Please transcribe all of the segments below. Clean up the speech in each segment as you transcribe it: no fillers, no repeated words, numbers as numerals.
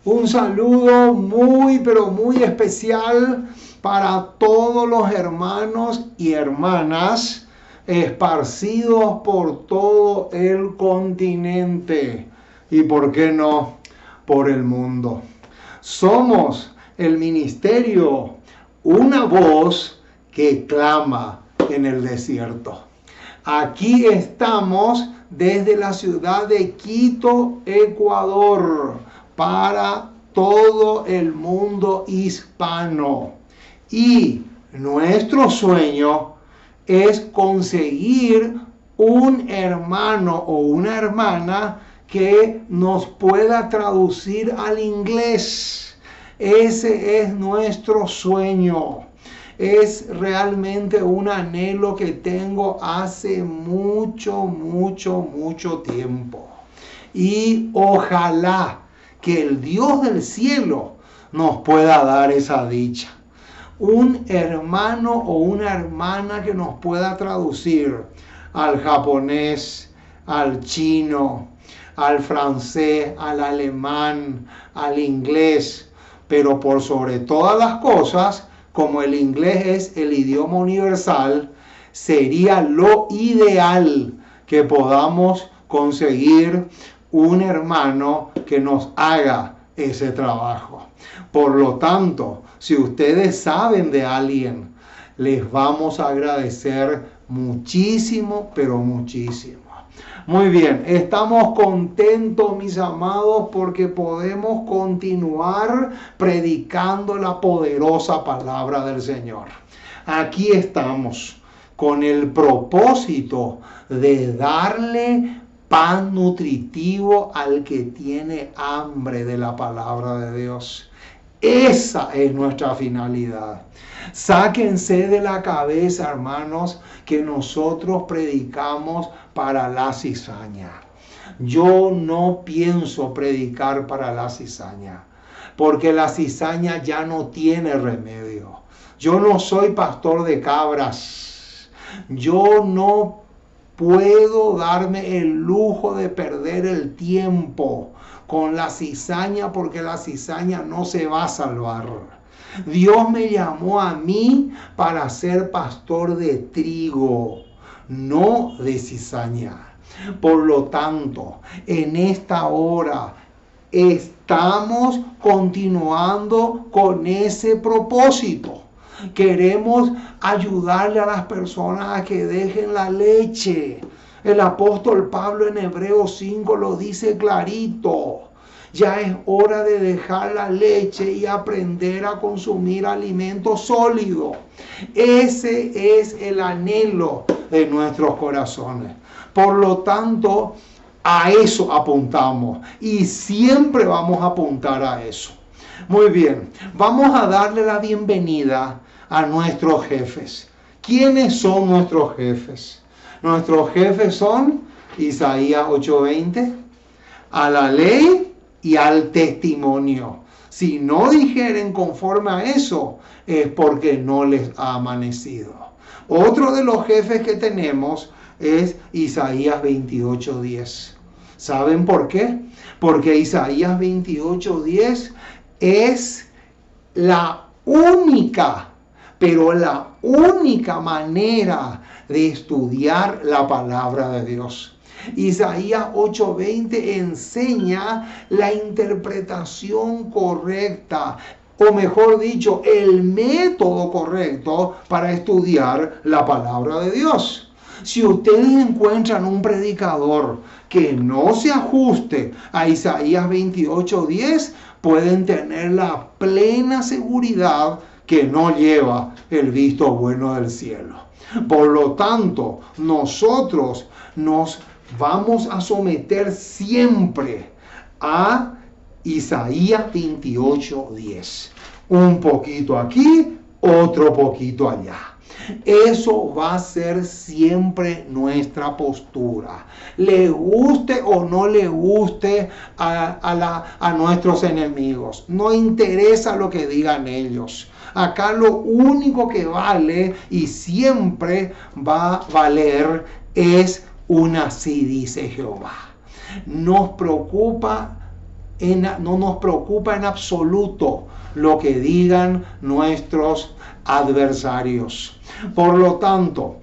Un saludo muy, pero muy especial para todos los hermanos y hermanas esparcidos por todo el continente y, ¿por qué no?, por el mundo. Somos el ministerio, una voz que clama en el desierto. Aquí estamos desde la ciudad de Quito, Ecuador, para todo el mundo hispano. Y nuestro sueño es conseguir un hermano o una hermana que nos pueda traducir al inglés. Ese es nuestro sueño. Es realmente un anhelo que tengo hace mucho tiempo. Y ojalá que el Dios del cielo nos pueda dar esa dicha. Un hermano o una hermana que nos pueda traducir al japonés, al chino, al francés, al alemán, al inglés. Pero por sobre todas las cosas, como el inglés es el idioma universal, sería lo ideal que podamos conseguir un hermano que nos haga ese trabajo. Por lo tanto, si ustedes saben de alguien, les vamos a agradecer muchísimo, pero muchísimo. Muy bien, estamos contentos, mis amados, porque podemos continuar predicando la poderosa palabra del Señor. Aquí estamos con el propósito de darle pan nutritivo al que tiene hambre de la palabra de Dios. Esa es nuestra finalidad. Sáquense de la cabeza, hermanos, que nosotros predicamos para la cizaña. Yo no pienso predicar para la cizaña, porque la cizaña ya no tiene remedio. Yo no soy pastor de cabras. Yo no puedo darme el lujo de perder el tiempo con la cizaña, porque la cizaña no se va a salvar. Dios me llamó a mí para ser pastor de trigo, no de cizaña. Por lo tanto, en esta hora estamos continuando con ese propósito. Queremos ayudarle a las personas a que dejen la leche. El apóstol Pablo en Hebreos 5 lo dice clarito. Ya es hora de dejar la leche y aprender a consumir alimento sólido. Ese es el anhelo de nuestros corazones. Por lo tanto, a eso apuntamos y siempre vamos a apuntar a eso. Muy bien, vamos a darle la bienvenida a nuestros jefes. ¿Quiénes son nuestros jefes? Nuestros jefes son Isaías 8:20, a la ley y al testimonio. Si no dijeren conforme a eso, es porque no les ha amanecido. Otro de los jefes que tenemos es Isaías 28:10. ¿Saben por qué? Porque Isaías 28:10 es la única manera de estudiar la palabra de Dios. Isaías 8:20 enseña la interpretación correcta, o mejor dicho, el método correcto para estudiar la palabra de Dios. Si ustedes encuentran un predicador que no se ajuste a Isaías 28:10, pueden tener la plena seguridad que no lleva el visto bueno del cielo. Por lo tanto, nosotros nos vamos a someter siempre a Isaías 28:10. Un poquito aquí, otro poquito allá. Eso va a ser siempre nuestra postura. Le guste o no le guste a nuestros enemigos. No interesa lo que digan ellos. Acá lo único que vale y siempre va a valer es un así dice Jehová. Nos preocupa no nos preocupa en absoluto lo que digan nuestros adversarios. Por lo tanto,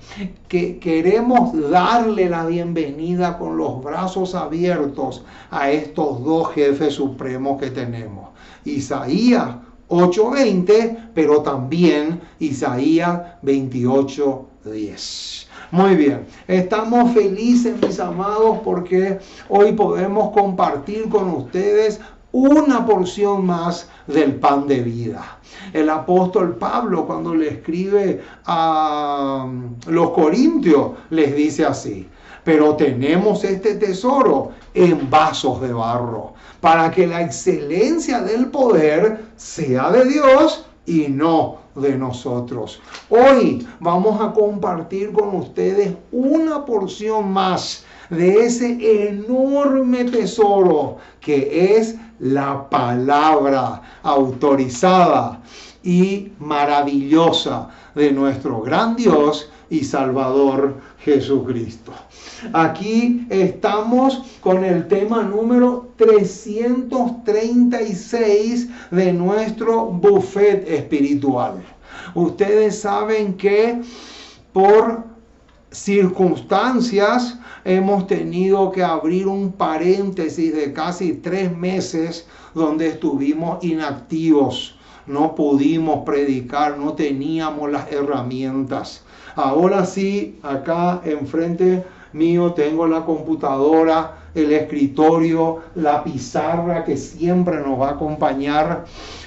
que queremos darle la bienvenida con los brazos abiertos a estos dos jefes supremos que tenemos. Isaías 8:20, pero también Isaías 28:10. Muy bien, estamos felices, mis amados, porque hoy podemos compartir con ustedes una porción más del pan de vida. El apóstol Pablo, cuando le escribe a los corintios, les dice así: pero tenemos este tesoro en vasos de barro, para que la excelencia del poder sea de Dios y no de nosotros. Hoy vamos a compartir con ustedes una porción más de ese enorme tesoro que es la palabra autorizada y maravillosa de nuestro gran Dios y Salvador Jesucristo. Aquí estamos con el tema número 336 de nuestro buffet espiritual. Ustedes saben que por circunstancias hemos tenido que abrir un paréntesis de casi 3 meses donde estuvimos inactivos. No pudimos predicar, no teníamos las herramientas. Ahora sí, acá enfrente mío tengo la computadora, el escritorio, la pizarra que siempre nos va a acompañar,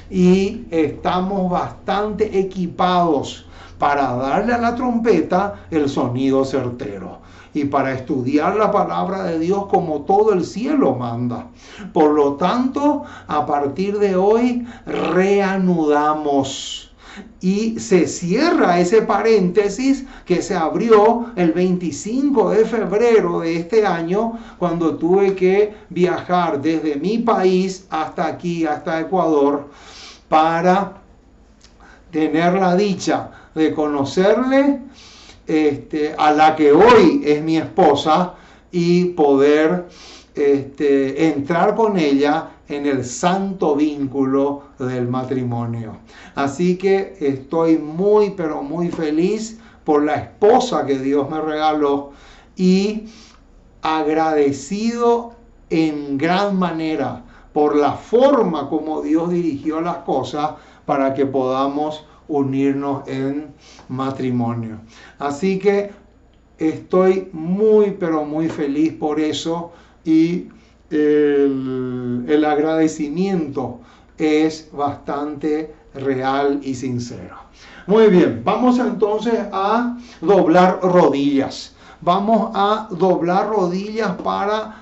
y estamos bastante equipados para darle a la trompeta el sonido certero y para estudiar la palabra de Dios como todo el cielo manda. Por lo tanto, a partir de hoy reanudamos y se cierra ese paréntesis que se abrió el 25 de febrero de este año, cuando tuve que viajar desde mi país hasta aquí, hasta Ecuador, para tener la dicha de conocerle a la que hoy es mi esposa y poder entrar con ella en el santo vínculo del matrimonio. Así que estoy muy, pero muy feliz por la esposa que Dios me regaló y agradecido en gran manera por la forma como Dios dirigió las cosas para que podamos unirnos en matrimonio. Así que estoy muy, pero muy feliz por eso, y el agradecimiento es bastante real y sincero. Muy bien, vamos entonces a doblar rodillas. Vamos a doblar rodillas para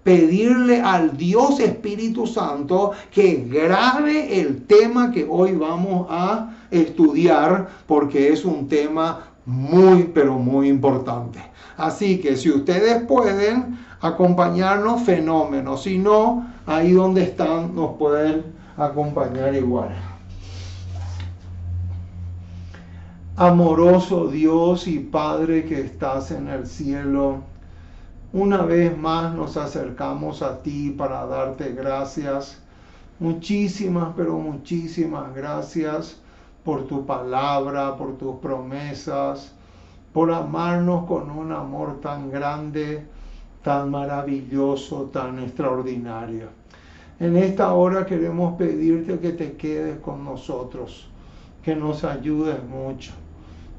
pedirle al Dios Espíritu Santo que grabe el tema que hoy vamos a estudiar, porque es un tema muy, pero muy importante. Así que si ustedes pueden acompañarnos, fenómeno. Si no, ahí donde están nos pueden acompañar igual. Amoroso Dios y Padre que estás en el cielo, una vez más nos acercamos a ti para darte gracias. Muchísimas, pero muchísimas gracias por tu palabra, por tus promesas, por amarnos con un amor tan grande, tan maravilloso, tan extraordinario. En esta hora queremos pedirte que te quedes con nosotros, que nos ayudes mucho,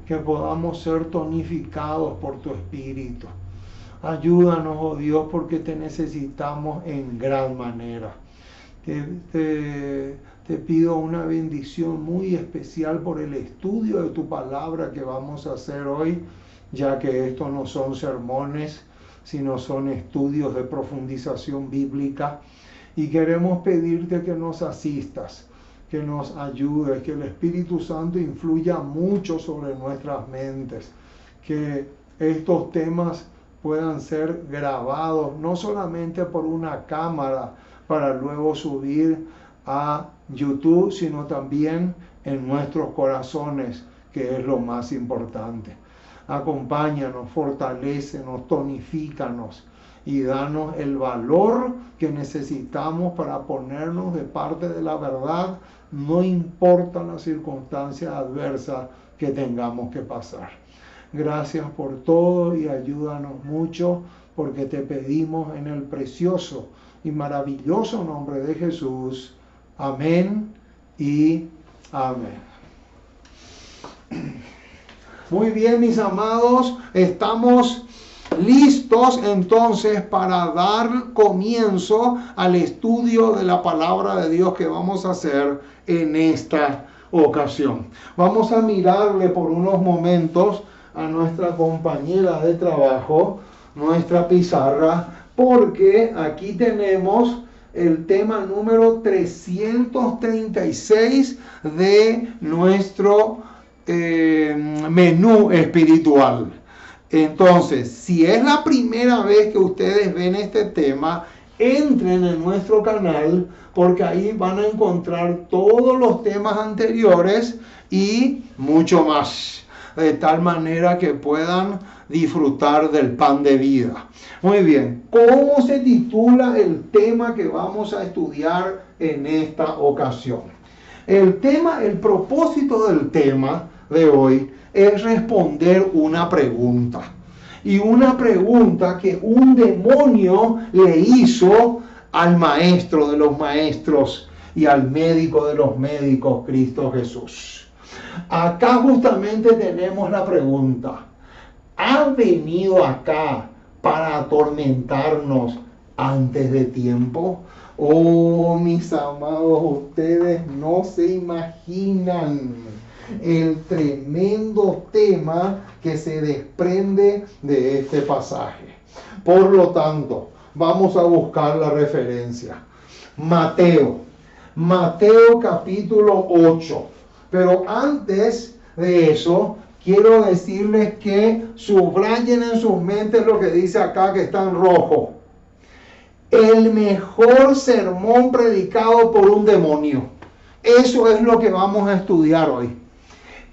que podamos ser tonificados por tu Espíritu. Ayúdanos, oh Dios, porque te necesitamos en gran manera. Te pido una bendición muy especial por el estudio de tu palabra que vamos a hacer hoy, ya que estos no son sermones, sino son estudios de profundización bíblica. Y queremos pedirte que nos asistas, que nos ayudes, que el Espíritu Santo influya mucho sobre nuestras mentes, que estos temas puedan ser grabados no solamente por una cámara para luego subir a YouTube, sino también en nuestros corazones, que es lo más importante. Acompáñanos, fortalécenos, tonifícanos y danos el valor que necesitamos para ponernos de parte de la verdad, no importa las circunstancias adversas que tengamos que pasar. Gracias por todo y ayúdanos mucho, porque te pedimos en el precioso y maravilloso nombre de Jesús. Amén y amén. Muy bien, mis amados, estamos listos entonces para dar comienzo al estudio de la palabra de Dios que vamos a hacer en esta ocasión. Vamos a mirarle por unos momentos a nuestra compañera de trabajo, nuestra pizarra, porque aquí tenemos el tema número 336 de nuestro menú espiritual. Entonces, si es la primera vez que ustedes ven este tema, entren en nuestro canal, porque ahí van a encontrar todos los temas anteriores y mucho más, de tal manera que puedan disfrutar del pan de vida. Muy bien, ¿cómo se titula el tema que vamos a estudiar en esta ocasión? El propósito del tema de hoy es responder una pregunta. Y una pregunta que un demonio le hizo al maestro de los maestros y al médico de los médicos, Cristo Jesús. Acá justamente tenemos la pregunta: ¿ha venido acá para atormentarnos antes de tiempo? Oh, mis amados, ustedes no se imaginan el tremendo tema que se desprende de este pasaje. Por lo tanto, vamos a buscar la referencia. Mateo capítulo 8. Pero antes de eso, quiero decirles que subrayen en sus mentes lo que dice acá, que está en rojo. El mejor sermón predicado por un demonio. Eso es lo que vamos a estudiar hoy.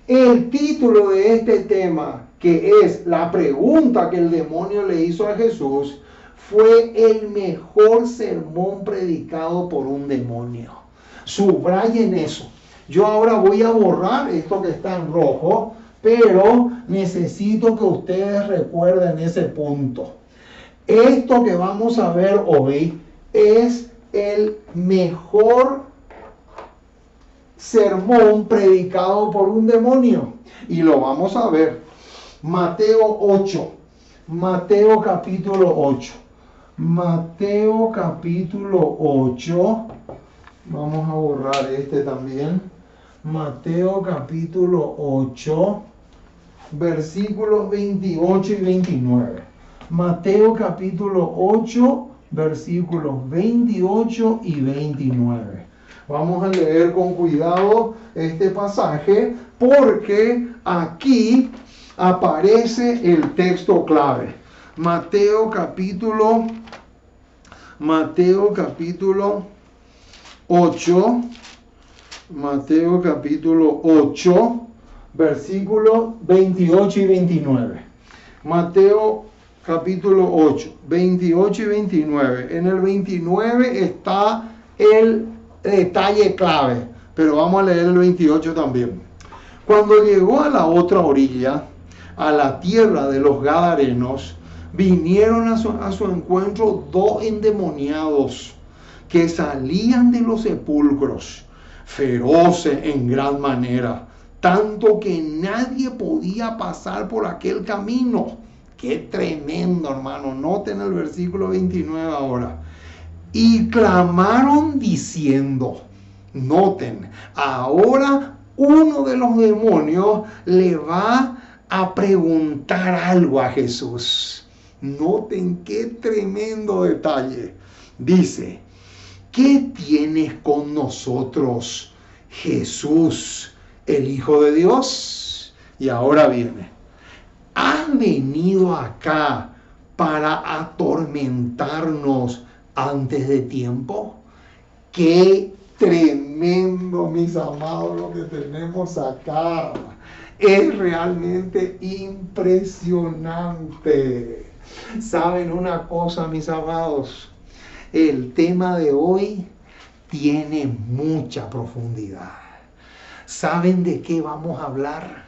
El título de este tema, que es la pregunta que el demonio le hizo a Jesús, fue el mejor sermón predicado por un demonio. Subrayen eso. Yo ahora voy a borrar esto que está en rojo, pero necesito que ustedes recuerden ese punto. Esto que vamos a ver hoy es el mejor sermón predicado por un demonio. Y lo vamos a ver. Mateo capítulo 8. Mateo capítulo 8. Vamos a borrar este también. Mateo capítulo 8, versículos 28 y 29. Mateo capítulo 8, versículos 28 y 29. Vamos a leer con cuidado este pasaje, porque aquí aparece el texto clave. Mateo capítulo 8, Mateo capítulo 8, versículos 28 y 29. Mateo capítulo 8, 28 y 29. En el 29 está el detalle clave, pero vamos a leer el 28 también. Cuando llegó a la otra orilla, a la tierra de los Gadarenos, vinieron a su encuentro dos endemoniados que salían de los sepulcros, feroces en gran manera, tanto que nadie podía pasar por aquel camino. Qué tremendo, hermano. Noten el versículo 29 ahora. Y clamaron diciendo, noten, ahora uno de los demonios le va a preguntar algo a Jesús. Noten qué tremendo detalle. Dice, ¿qué tienes con nosotros, Jesús, el Hijo de Dios? Y ahora viene, ¿has venido acá para atormentarnos antes de tiempo? Qué tremendo, mis amados, lo que tenemos acá. Es realmente impresionante. ¿Saben una cosa, mis amados? El tema de hoy tiene mucha profundidad. ¿Saben de qué vamos a hablar?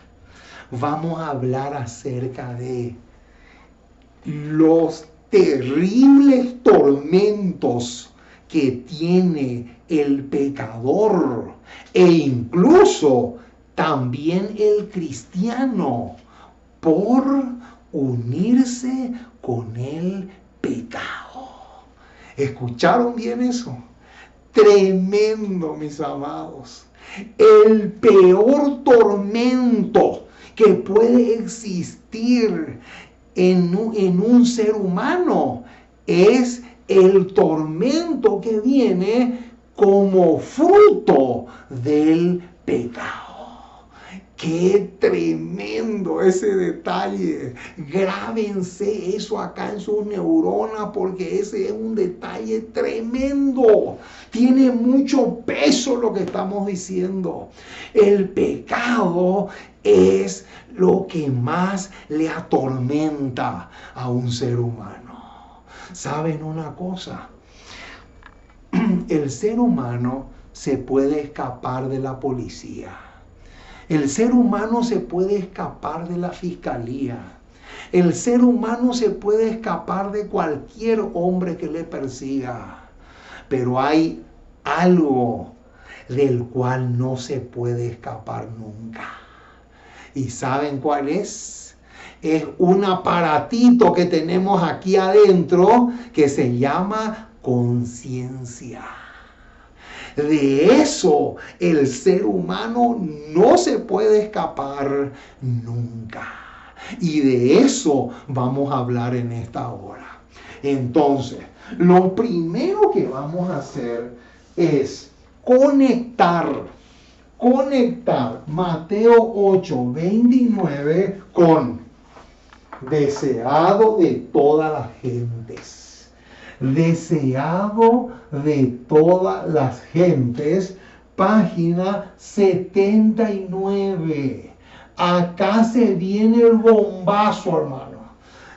Vamos a hablar acerca de los terribles tormentos que tiene el pecador e incluso también el cristiano por unirse con el pecado. ¿Escucharon bien eso? Tremendo, mis amados. El peor tormento que puede existir en un ser humano es el tormento que viene como fruto del pecado. ¡Qué tremendo ese detalle! Grábense eso acá en sus neuronas porque ese es un detalle tremendo. Tiene mucho peso lo que estamos diciendo. El pecado es lo que más le atormenta a un ser humano. ¿Saben una cosa? El ser humano se puede escapar de la policía. El ser humano se puede escapar de la fiscalía. El ser humano se puede escapar de cualquier hombre que le persiga. Pero hay algo del cual no se puede escapar nunca. ¿Y saben cuál es? Es un aparatito que tenemos aquí adentro que se llama conciencia. De eso el ser humano no se puede escapar nunca. Y de eso vamos a hablar en esta hora. Entonces, lo primero que vamos a hacer es conectar Mateo 8:29 con deseado de todas las gentes. Deseado de todas las gentes, página 79. Acá se viene el bombazo, hermano.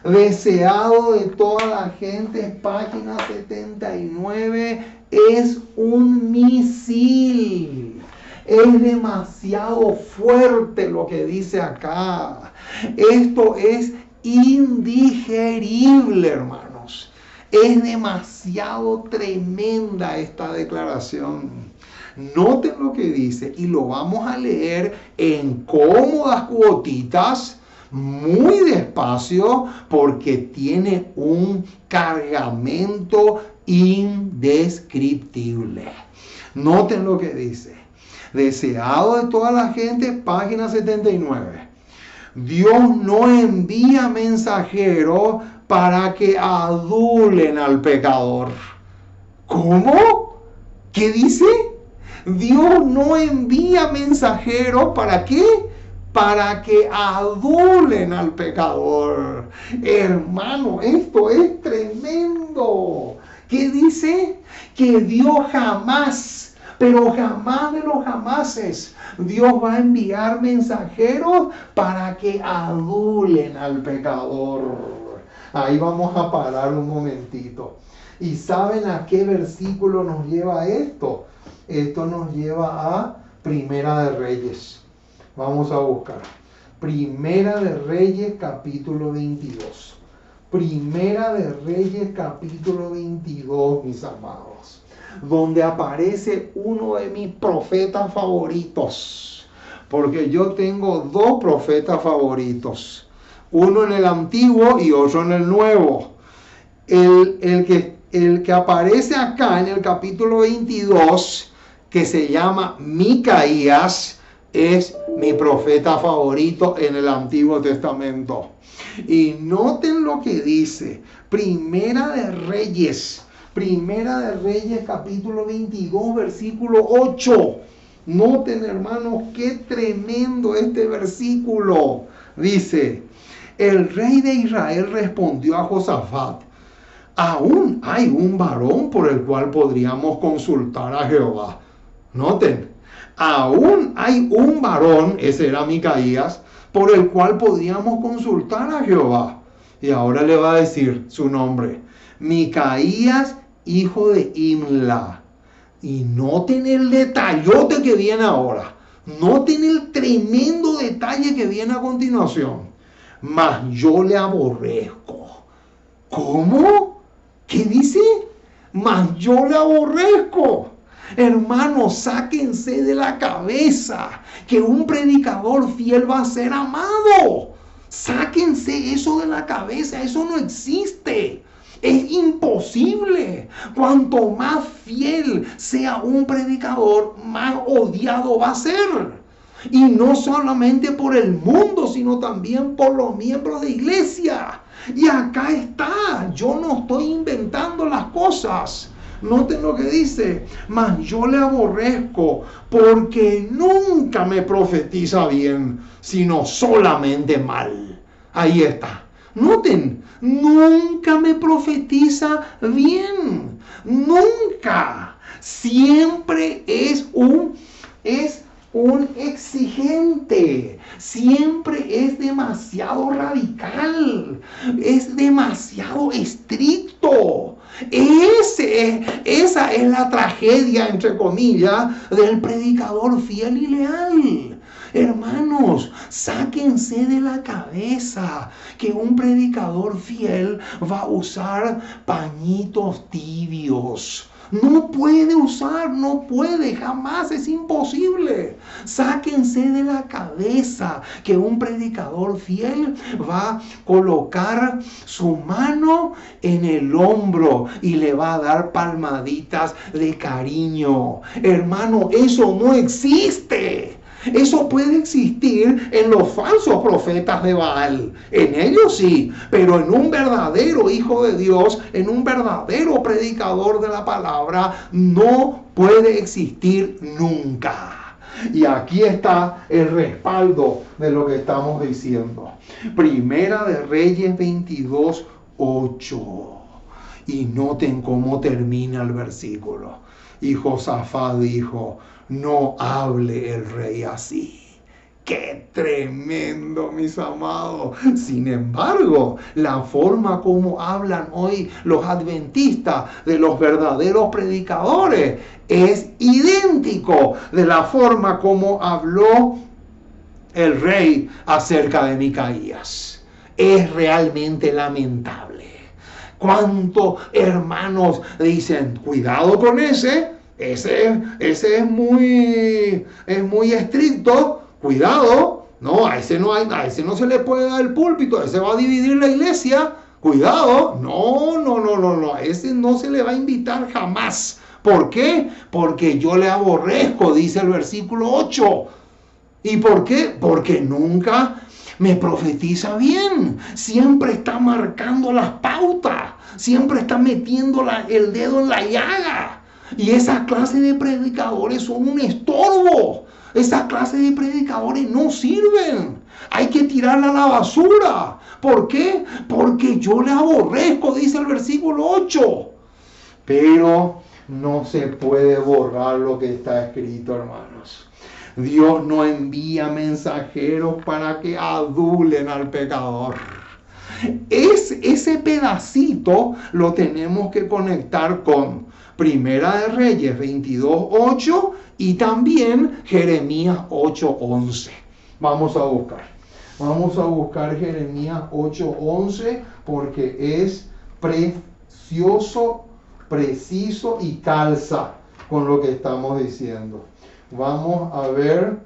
Deseado de todas las gentes, página 79, es un misil. Es demasiado fuerte lo que dice acá. Esto es indigerible, hermanos. Es demasiado tremenda esta declaración. Noten lo que dice y lo vamos a leer en cómodas cuotitas, muy despacio, porque tiene un cargamento indescriptible. Noten lo que dice. Deseado de toda la gente, página 79. Dios no envía mensajeros para que adulen al pecador. ¿Cómo? ¿Qué dice? Dios no envía mensajeros ¿para qué? Para que adulen al pecador. Hermano, esto es tremendo. ¿Qué dice? Que Dios jamás, pero jamás de los jamases, Dios va a enviar mensajeros para que adulen al pecador. Ahí vamos a parar un momentito. ¿Y saben a qué versículo nos lleva esto? Esto nos lleva a Primera de Reyes. Vamos a buscar. Primera de Reyes, capítulo 22. Primera de Reyes, capítulo 22, mis amados. Donde aparece uno de mis profetas favoritos. Porque yo tengo dos profetas favoritos. Uno en el Antiguo y otro en el Nuevo. El que aparece acá en el capítulo 22, que se llama Micaías, es mi profeta favorito en el Antiguo Testamento. Y noten lo que dice. Primera de Reyes, capítulo 22, versículo 8. Noten, hermanos, qué tremendo este versículo. Dice: el rey de Israel respondió a Josafat: aún hay un varón por el cual podríamos consultar a Jehová. Noten, aún hay un varón, ese era Micaías, por el cual podríamos consultar a Jehová. Y ahora le va a decir su nombre. Micaías, hijo de Imla. Y noten el detallote que viene ahora. Noten el tremendo detalle que viene a continuación. Mas yo le aborrezco. ¿Cómo? ¿Qué dice? Mas yo le aborrezco. Hermanos, sáquense de la cabeza que un predicador fiel va a ser amado. Sáquense eso de la cabeza, eso no existe. Es imposible. Cuanto más fiel sea un predicador, más odiado va a ser. Y no solamente por el mundo, sino también por los miembros de iglesia. Y acá está, yo no estoy inventando las cosas. Noten lo que dice, mas yo le aborrezco porque nunca me profetiza bien, sino solamente mal. Ahí está. Noten, nunca me profetiza bien. Nunca. Siempre es un exigente, siempre es demasiado radical, es demasiado estricto. Esa es la tragedia, entre comillas, del predicador fiel y leal. Hermanos, sáquense de la cabeza que un predicador fiel va a usar pañitos tibios. No puede usar, no puede, jamás, es imposible. Sáquense de la cabeza que un predicador fiel va a colocar su mano en el hombro y le va a dar palmaditas de cariño. Hermano, eso no existe. Eso puede existir en los falsos profetas de Baal. En ellos sí, pero en un verdadero hijo de Dios, en un verdadero predicador de la palabra, no puede existir nunca. Y aquí está el respaldo de lo que estamos diciendo. Primera de Reyes 22:8. Y noten cómo termina el versículo. Y Josafat dijo: no hable el rey así. ¡Qué tremendo, mis amados! Sin embargo, la forma como hablan hoy los adventistas de los verdaderos predicadores es idéntico de la forma como habló el rey acerca de Micaías. Es realmente lamentable. ¿Cuántos hermanos dicen, cuidado con ese es muy estricto, cuidado, no, a ese no se le puede dar el púlpito, a ese va a dividir la iglesia, cuidado, no, a ese no se le va a invitar jamás. ¿Por qué? Porque yo le aborrezco, dice el versículo 8. ¿Y por qué? Porque nunca me profetiza bien, siempre está marcando las pautas, siempre está metiendo el dedo en la llaga. Y esa clase de predicadores son un estorbo. Esa clase de predicadores no sirven. Hay que tirarla a la basura. ¿Por qué? Porque yo le aborrezco, dice el versículo 8. Pero no se puede borrar lo que está escrito, hermanos. Dios no envía mensajeros para que adulen al pecador. Ese pedacito lo tenemos que conectar con Primera de Reyes 22:8 y también Jeremías 8:11. Vamos a buscar Jeremías 8:11 porque es precioso, preciso y calza con lo que estamos diciendo. Vamos a ver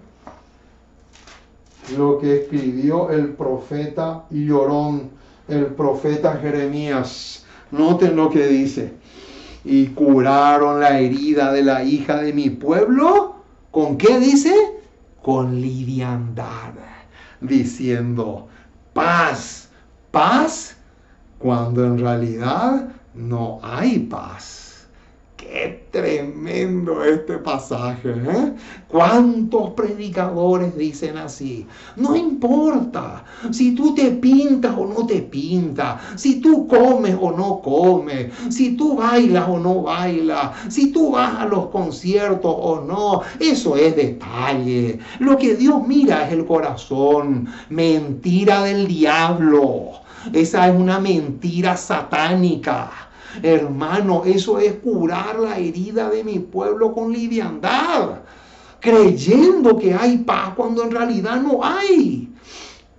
lo que escribió el profeta llorón, el profeta Jeremías. Noten lo que dice. Y curaron la herida de la hija de mi pueblo. ¿Con qué dice? Con liviandad. Diciendo, paz, paz, cuando en realidad no hay paz. ¡Qué tremendo este pasaje! ¿Cuántos predicadores dicen así? No importa si tú te pintas o no te pintas, si tú comes o no comes, si tú bailas o no bailas, si tú vas a los conciertos o no, eso es detalle. Lo que Dios mira es el corazón. Mentira del diablo. esa es una mentira satánica. Hermano, eso es curar la herida de mi pueblo con liviandad, creyendo que hay paz cuando en realidad no hay.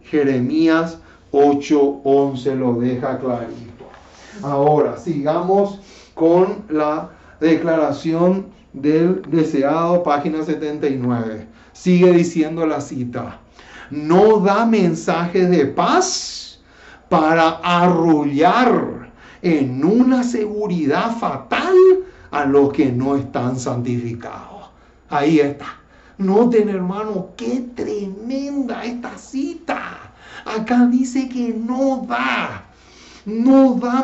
Jeremías 8:11 lo deja clarito. Ahora, sigamos con la declaración del deseado, página 79. Sigue diciendo la cita: no da mensajes de paz para arrullar en una seguridad fatal a los que no están santificados. Ahí está. Noten, hermano, qué tremenda esta cita. Acá dice que no da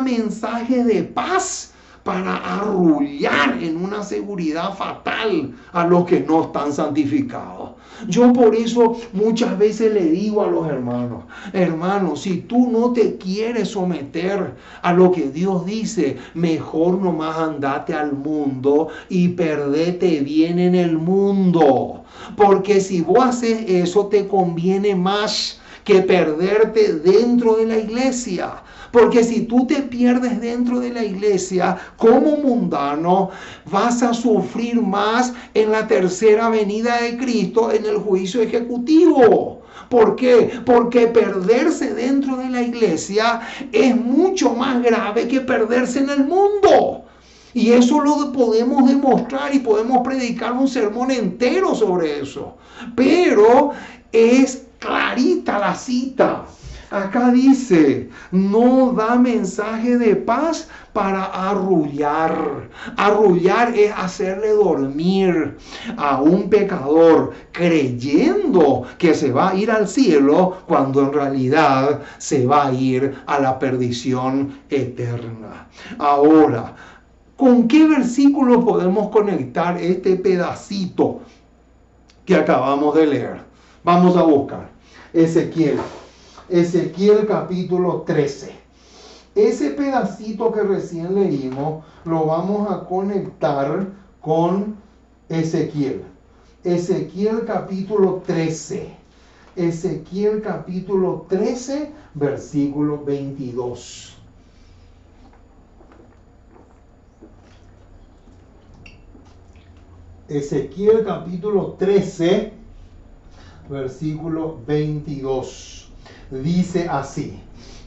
mensaje de paz para arrullar en una seguridad fatal a los que no están santificados. Yo por eso muchas veces le digo a los hermanos, si tú no te quieres someter a lo que Dios dice, mejor nomás andate al mundo y perdete bien en el mundo. Porque si vos haces eso, te conviene más que perderte dentro de la iglesia. Porque si tú te pierdes dentro de la iglesia como mundano, vas a sufrir más en la tercera venida de Cristo, en el juicio ejecutivo. ¿Por qué? Porque perderse dentro de la iglesia es mucho más grave que perderse en el mundo. Y eso lo podemos demostrar y podemos predicar un sermón entero sobre eso. Pero es clarita la cita. Acá dice, no da mensaje de paz para arrullar. Arrullar es hacerle dormir a un pecador creyendo que se va a ir al cielo cuando en realidad se va a ir a la perdición eterna. Ahora, ¿con qué versículo podemos conectar este pedacito que acabamos de leer? Vamos a buscar Ezequiel capítulo 13. Ese pedacito que recién leímos lo vamos a conectar con Ezequiel. Ezequiel capítulo 13. Ezequiel capítulo 13, versículo 22. Ezequiel capítulo 13, versículo 22. Dice así,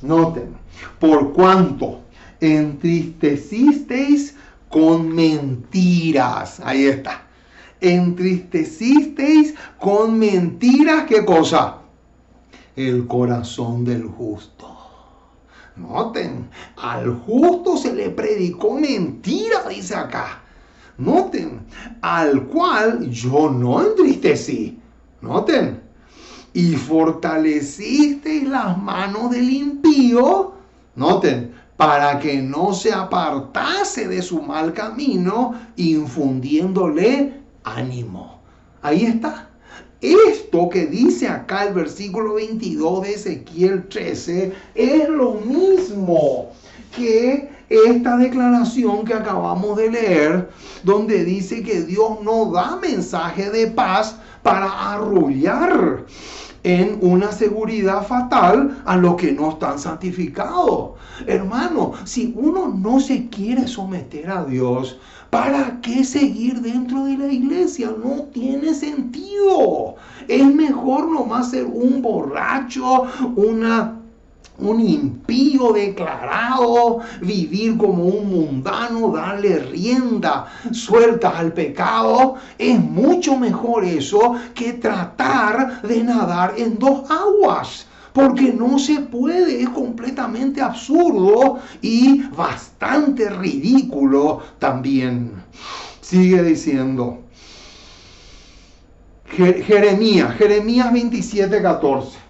noten, por cuanto entristecisteis con mentiras, ahí está, entristecisteis con mentiras, ¿qué cosa? El corazón del justo. Noten, al justo se le predicó mentira, dice acá. Noten, al cual yo no entristecí. Noten, y fortalecisteis las manos del impío, noten, para que no se apartase de su mal camino, infundiéndole ánimo. Ahí está. Esto que dice acá el versículo 22 de Ezequiel 13 es lo mismo que esta declaración que acabamos de leer, donde dice que Dios no da mensaje de paz para arrullar en una seguridad fatal a los que no están santificados. Hermano, si uno no se quiere someter a Dios, ¿para qué seguir dentro de la iglesia? No tiene sentido. Es mejor nomás ser un borracho, un impío declarado, vivir como un mundano, darle rienda suelta al pecado. Es mucho mejor eso que tratar de nadar en dos aguas, porque no se puede, es completamente absurdo y bastante ridículo también. Sigue diciendo Jeremías 27:14.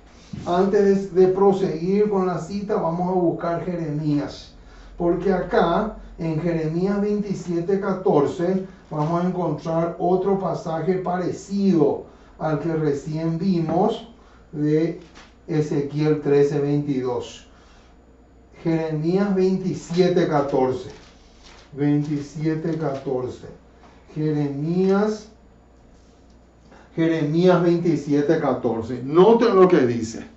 Antes de proseguir con la cita, vamos a buscar Jeremías, porque acá en Jeremías 27:14 vamos a encontrar otro pasaje parecido al que recién vimos de Ezequiel 13:22. Jeremías 27:14. Jeremías 27:14. Noten lo que dice.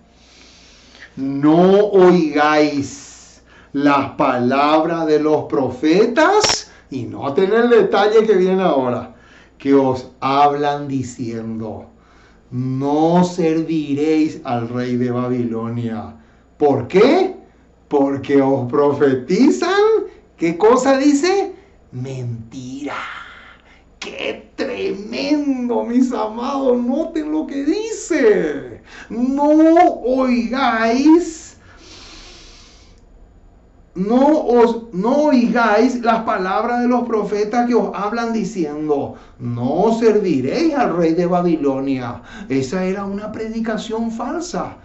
no oigáis las palabras de los profetas, y noten el detalle que viene ahora, que os hablan diciendo, no serviréis al rey de Babilonia. ¿Por qué? Porque os profetizan, ¿qué cosa dice? Mentira. ¡Qué tremendo, mis amados! Noten lo que dice. No oigáis las palabras de los profetas que os hablan diciendo, no serviréis al rey de Babilonia. Esa era una predicación falsa.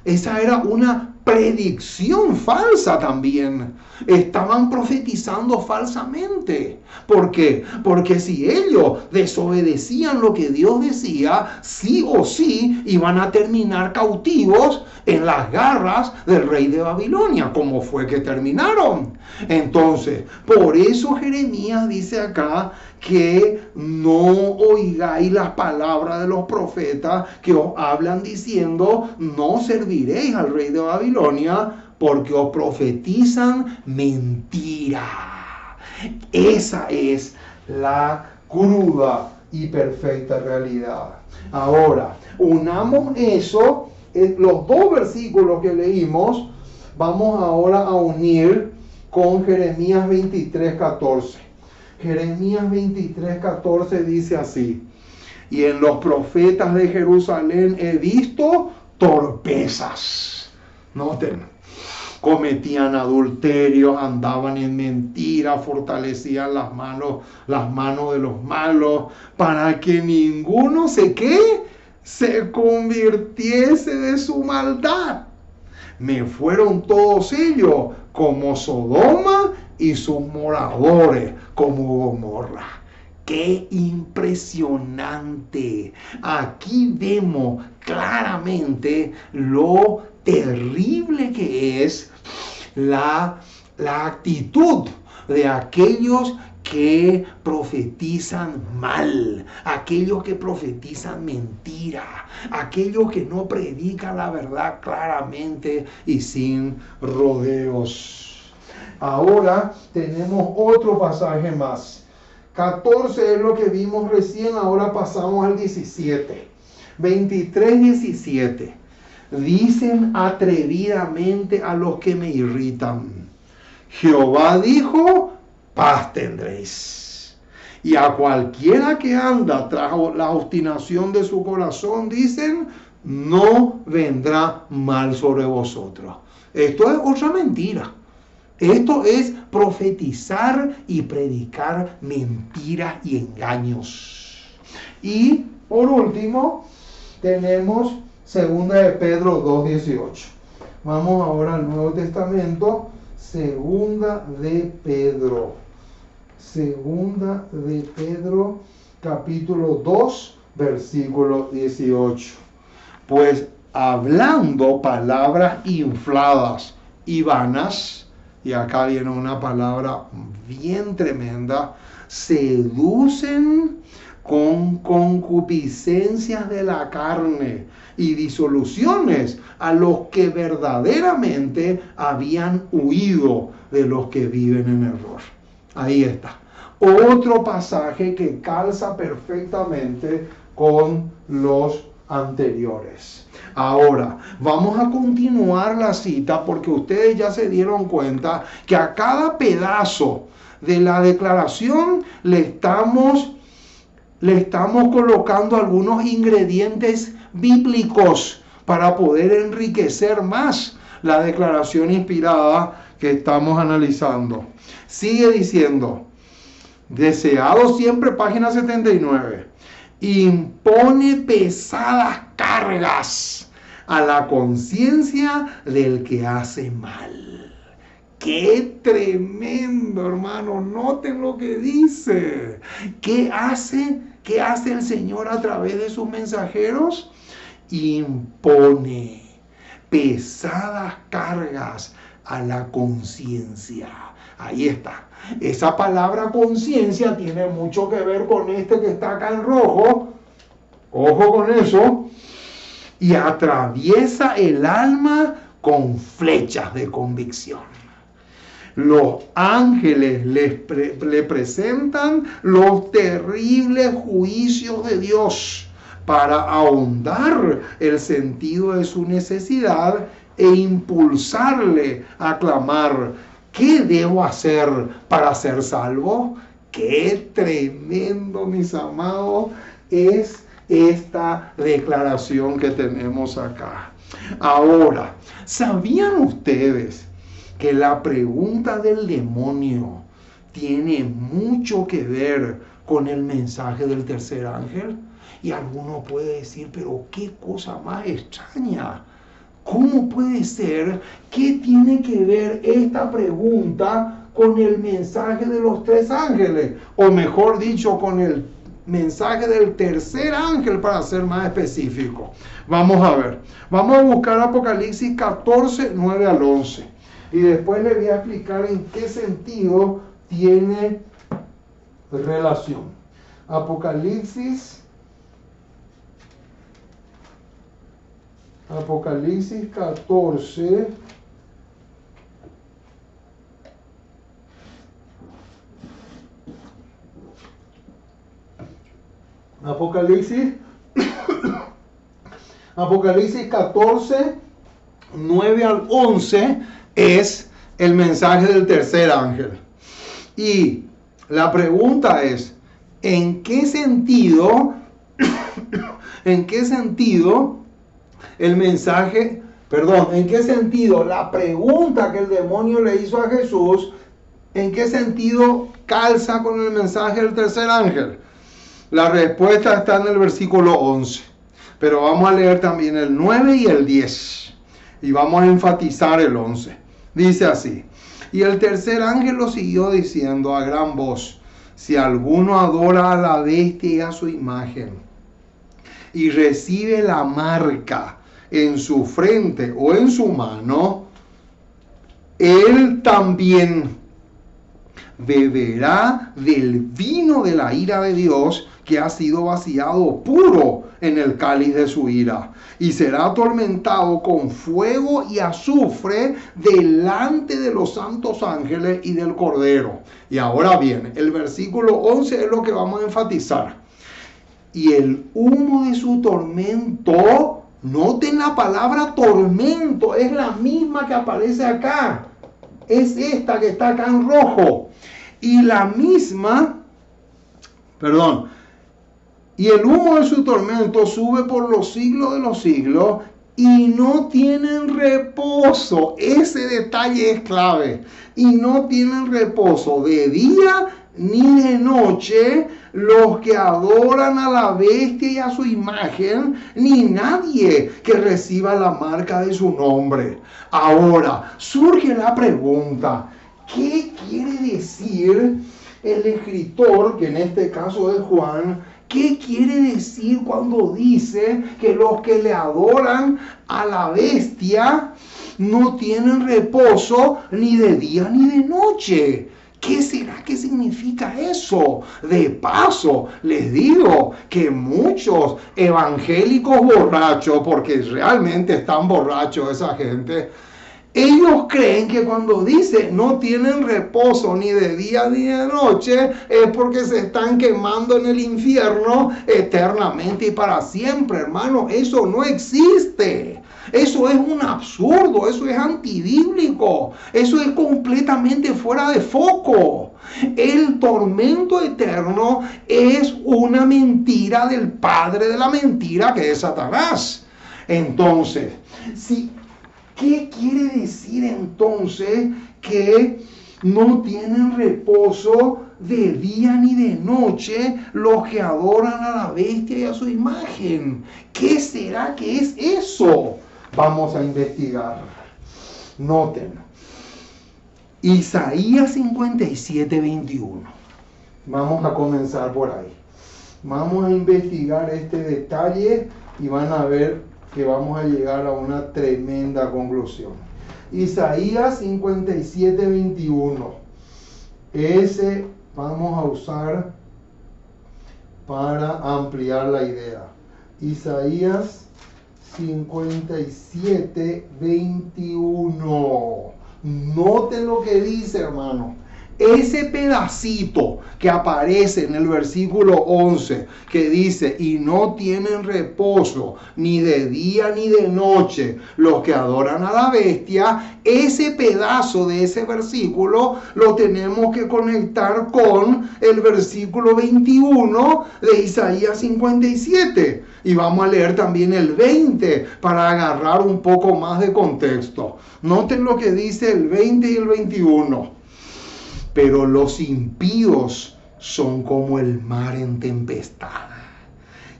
Esa era una predicción falsa también. Estaban profetizando falsamente. ¿Por qué? Porque si ellos desobedecían lo que Dios decía, sí o sí iban a terminar cautivos en las garras del rey de Babilonia, como fue que terminaron. Entonces, por eso Jeremías dice acá que no oigáis las palabras de los profetas que os hablan diciendo, no serviréis al rey de Babilonia, porque os profetizan mentira. Esa es la cruda y perfecta realidad. Ahora, unamos eso, los dos versículos que leímos, vamos ahora a unir con Jeremías 23:14. Jeremías 23:14 dice así: y en los profetas de Jerusalén he visto torpezas. Noten, cometían adulterio, andaban en mentira, fortalecían las manos de los malos, para que ninguno se convirtiese de su maldad. Me fueron todos ellos como Sodoma y sus moradores como Gomorra. ¡Qué impresionante! Aquí vemos claramente lo terrible que es la actitud de aquellos que profetizan mal, aquellos que profetizan mentira, aquellos que no predican la verdad claramente y sin rodeos. Ahora tenemos otro pasaje más. 14 es lo que vimos recién, ahora pasamos al 17. 23:17. Dicen atrevidamente a los que me irritan, Jehová dijo, paz tendréis. Y a cualquiera que anda tras la obstinación de su corazón, dicen, no vendrá mal sobre vosotros. Esto es otra mentira. Esto es profetizar y predicar mentiras y engaños. Y por último, tenemos 2 de Pedro 2:18. Vamos ahora al Nuevo Testamento. 2 de Pedro. 2 de Pedro, capítulo 2, versículo 18. Pues hablando palabras infladas y vanas, y acá viene una palabra bien tremenda, seducen con concupiscencias de la carne y disoluciones a los que verdaderamente habían huido de los que viven en error. Ahí está. Otro pasaje que calza perfectamente con los anteriores. Ahora, vamos a continuar la cita porque ustedes ya se dieron cuenta que a cada pedazo de la declaración le estamos colocando algunos ingredientes bíblicos para poder enriquecer más la declaración inspirada que estamos analizando. Sigue diciendo, deseado siempre, página 79, impone pesadas cargas a la conciencia del que hace mal. ¡Qué tremendo, hermano! Noten lo que dice. ¿Qué hace el Señor a través de sus mensajeros? Impone pesadas cargas a la conciencia. Ahí está. Esa palabra conciencia tiene mucho que ver con este que está acá en rojo. Ojo con eso. Y atraviesa el alma con flechas de convicción. Los ángeles le presentan los terribles juicios de Dios para ahondar el sentido de su necesidad e impulsarle a clamar: ¿qué debo hacer para ser salvo? Qué tremendo, mis amados, es esta declaración que tenemos acá. Ahora, ¿sabían ustedes que la pregunta del demonio tiene mucho que ver con el mensaje del tercer ángel? Y alguno puede decir, pero qué cosa más extraña. ¿Cómo puede ser? ¿Qué tiene que ver esta pregunta con el mensaje de los tres ángeles? O mejor dicho, con el mensaje del tercer ángel, para ser más específico. Vamos a ver. Vamos a buscar Apocalipsis 14, 9 al 11. Y después les voy a explicar en qué sentido tiene relación. Apocalipsis 14. Apocalipsis 14, 9 al 11 es el mensaje del tercer ángel. Y la pregunta es, ¿en qué sentido la pregunta que el demonio le hizo a Jesús, en qué sentido calza con el mensaje del tercer ángel? La respuesta está en el versículo 11, pero vamos a leer también el 9 y el 10, y vamos a enfatizar el 11. Dice así: y el tercer ángel lo siguió diciendo a gran voz: si alguno adora a la bestia y a su imagen, y recibe la marca en su frente o en su mano, él también beberá del vino de la ira de Dios, que ha sido vaciado puro en el cáliz de su ira, y será atormentado con fuego y azufre delante de los santos ángeles y del Cordero. Y ahora bien, el versículo 11 es lo que vamos a enfatizar. Y el humo de su tormento, noten la palabra tormento, es la misma que aparece acá, es esta que está acá en rojo, y la misma, y el humo de su tormento sube por los siglos de los siglos, y no tienen reposo. Ese detalle es clave. Y no tienen reposo de día ni de noche los que adoran a la bestia y a su imagen, ni nadie que reciba la marca de su nombre. Ahora, surge la pregunta: ¿qué quiere decir el escritor, que en este caso es Juan? ¿Qué quiere decir cuando dice que los que le adoran a la bestia no tienen reposo ni de día ni de noche? ¿Qué será que significa eso? De paso, les digo que muchos evangélicos borrachos, porque realmente están borrachos esa gente, ellos creen que cuando dice no tienen reposo ni de día ni de noche, es porque se están quemando en el infierno eternamente y para siempre. Hermano, eso no existe. Eso es un absurdo, eso es antibíblico, eso es completamente fuera de foco. El tormento eterno es una mentira del padre de la mentira, que es Satanás. Entonces, ¿qué quiere decir entonces que no tienen reposo de día ni de noche los que adoran a la bestia y a su imagen? ¿Qué será que es eso? Vamos a investigar. Noten. Isaías 57, 21. Vamos a comenzar por ahí. Vamos a investigar este detalle y van a ver que vamos a llegar a una tremenda conclusión. Isaías 57, 21. Ese vamos a usar para ampliar la idea. Isaías 57, 21. Noten lo que dice, hermano. Ese pedacito que aparece en el versículo 11, que dice, y no tienen reposo ni de día ni de noche los que adoran a la bestia, ese pedazo de ese versículo lo tenemos que conectar con el versículo 21 de Isaías 57. Y vamos a leer también el 20 para agarrar un poco más de contexto. Noten lo que dice el 20 y el 21. Pero los impíos son como el mar en tempestad,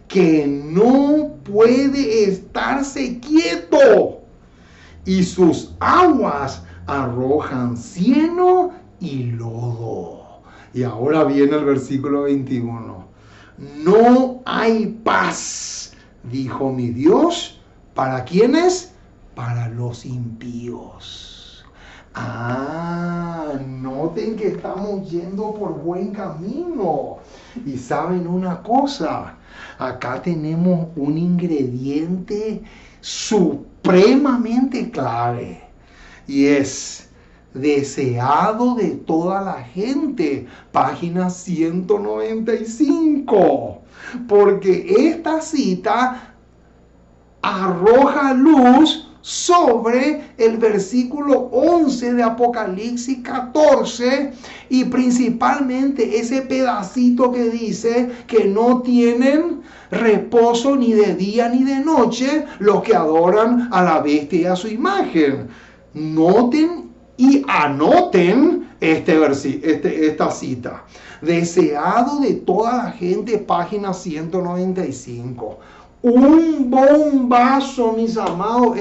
que no puede estarse quieto, y sus aguas arrojan cieno y lodo. Y ahora viene el versículo 21. No hay paz, dijo mi Dios, ¿para quiénes? Para los impíos. Noten que estamos yendo por buen camino. Y saben una cosa, acá tenemos un ingrediente supremamente clave. Y es deseado de toda la gente, página 195. Porque esta cita arroja luz sobre el versículo 11 de Apocalipsis 14 y principalmente ese pedacito que dice que no tienen reposo ni de día ni de noche los que adoran a la bestia y a su imagen. Noten y anoten esta cita. Deseado de toda la gente, página 195. Un bombazo, mis amados.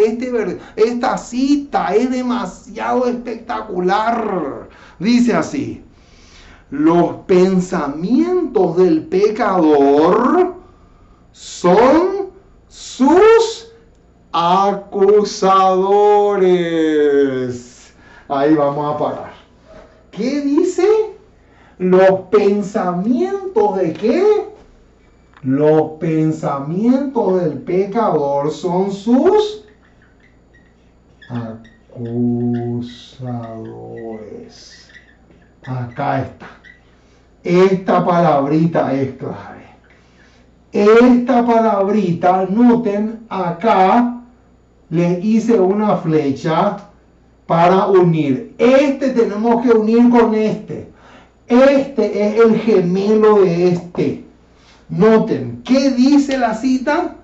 Esta cita es demasiado espectacular. Dice así: los pensamientos del pecador son sus acusadores. Ahí vamos a parar. ¿Qué dice? Los pensamientos de ¿qué? Los pensamientos del pecador son sus acusadores. Acá está. Esta palabrita es clave. Esta palabrita, noten, acá le hice una flecha para unir. Tenemos que unir con este. Este es el gemelo de este. Noten, ¿qué dice la cita?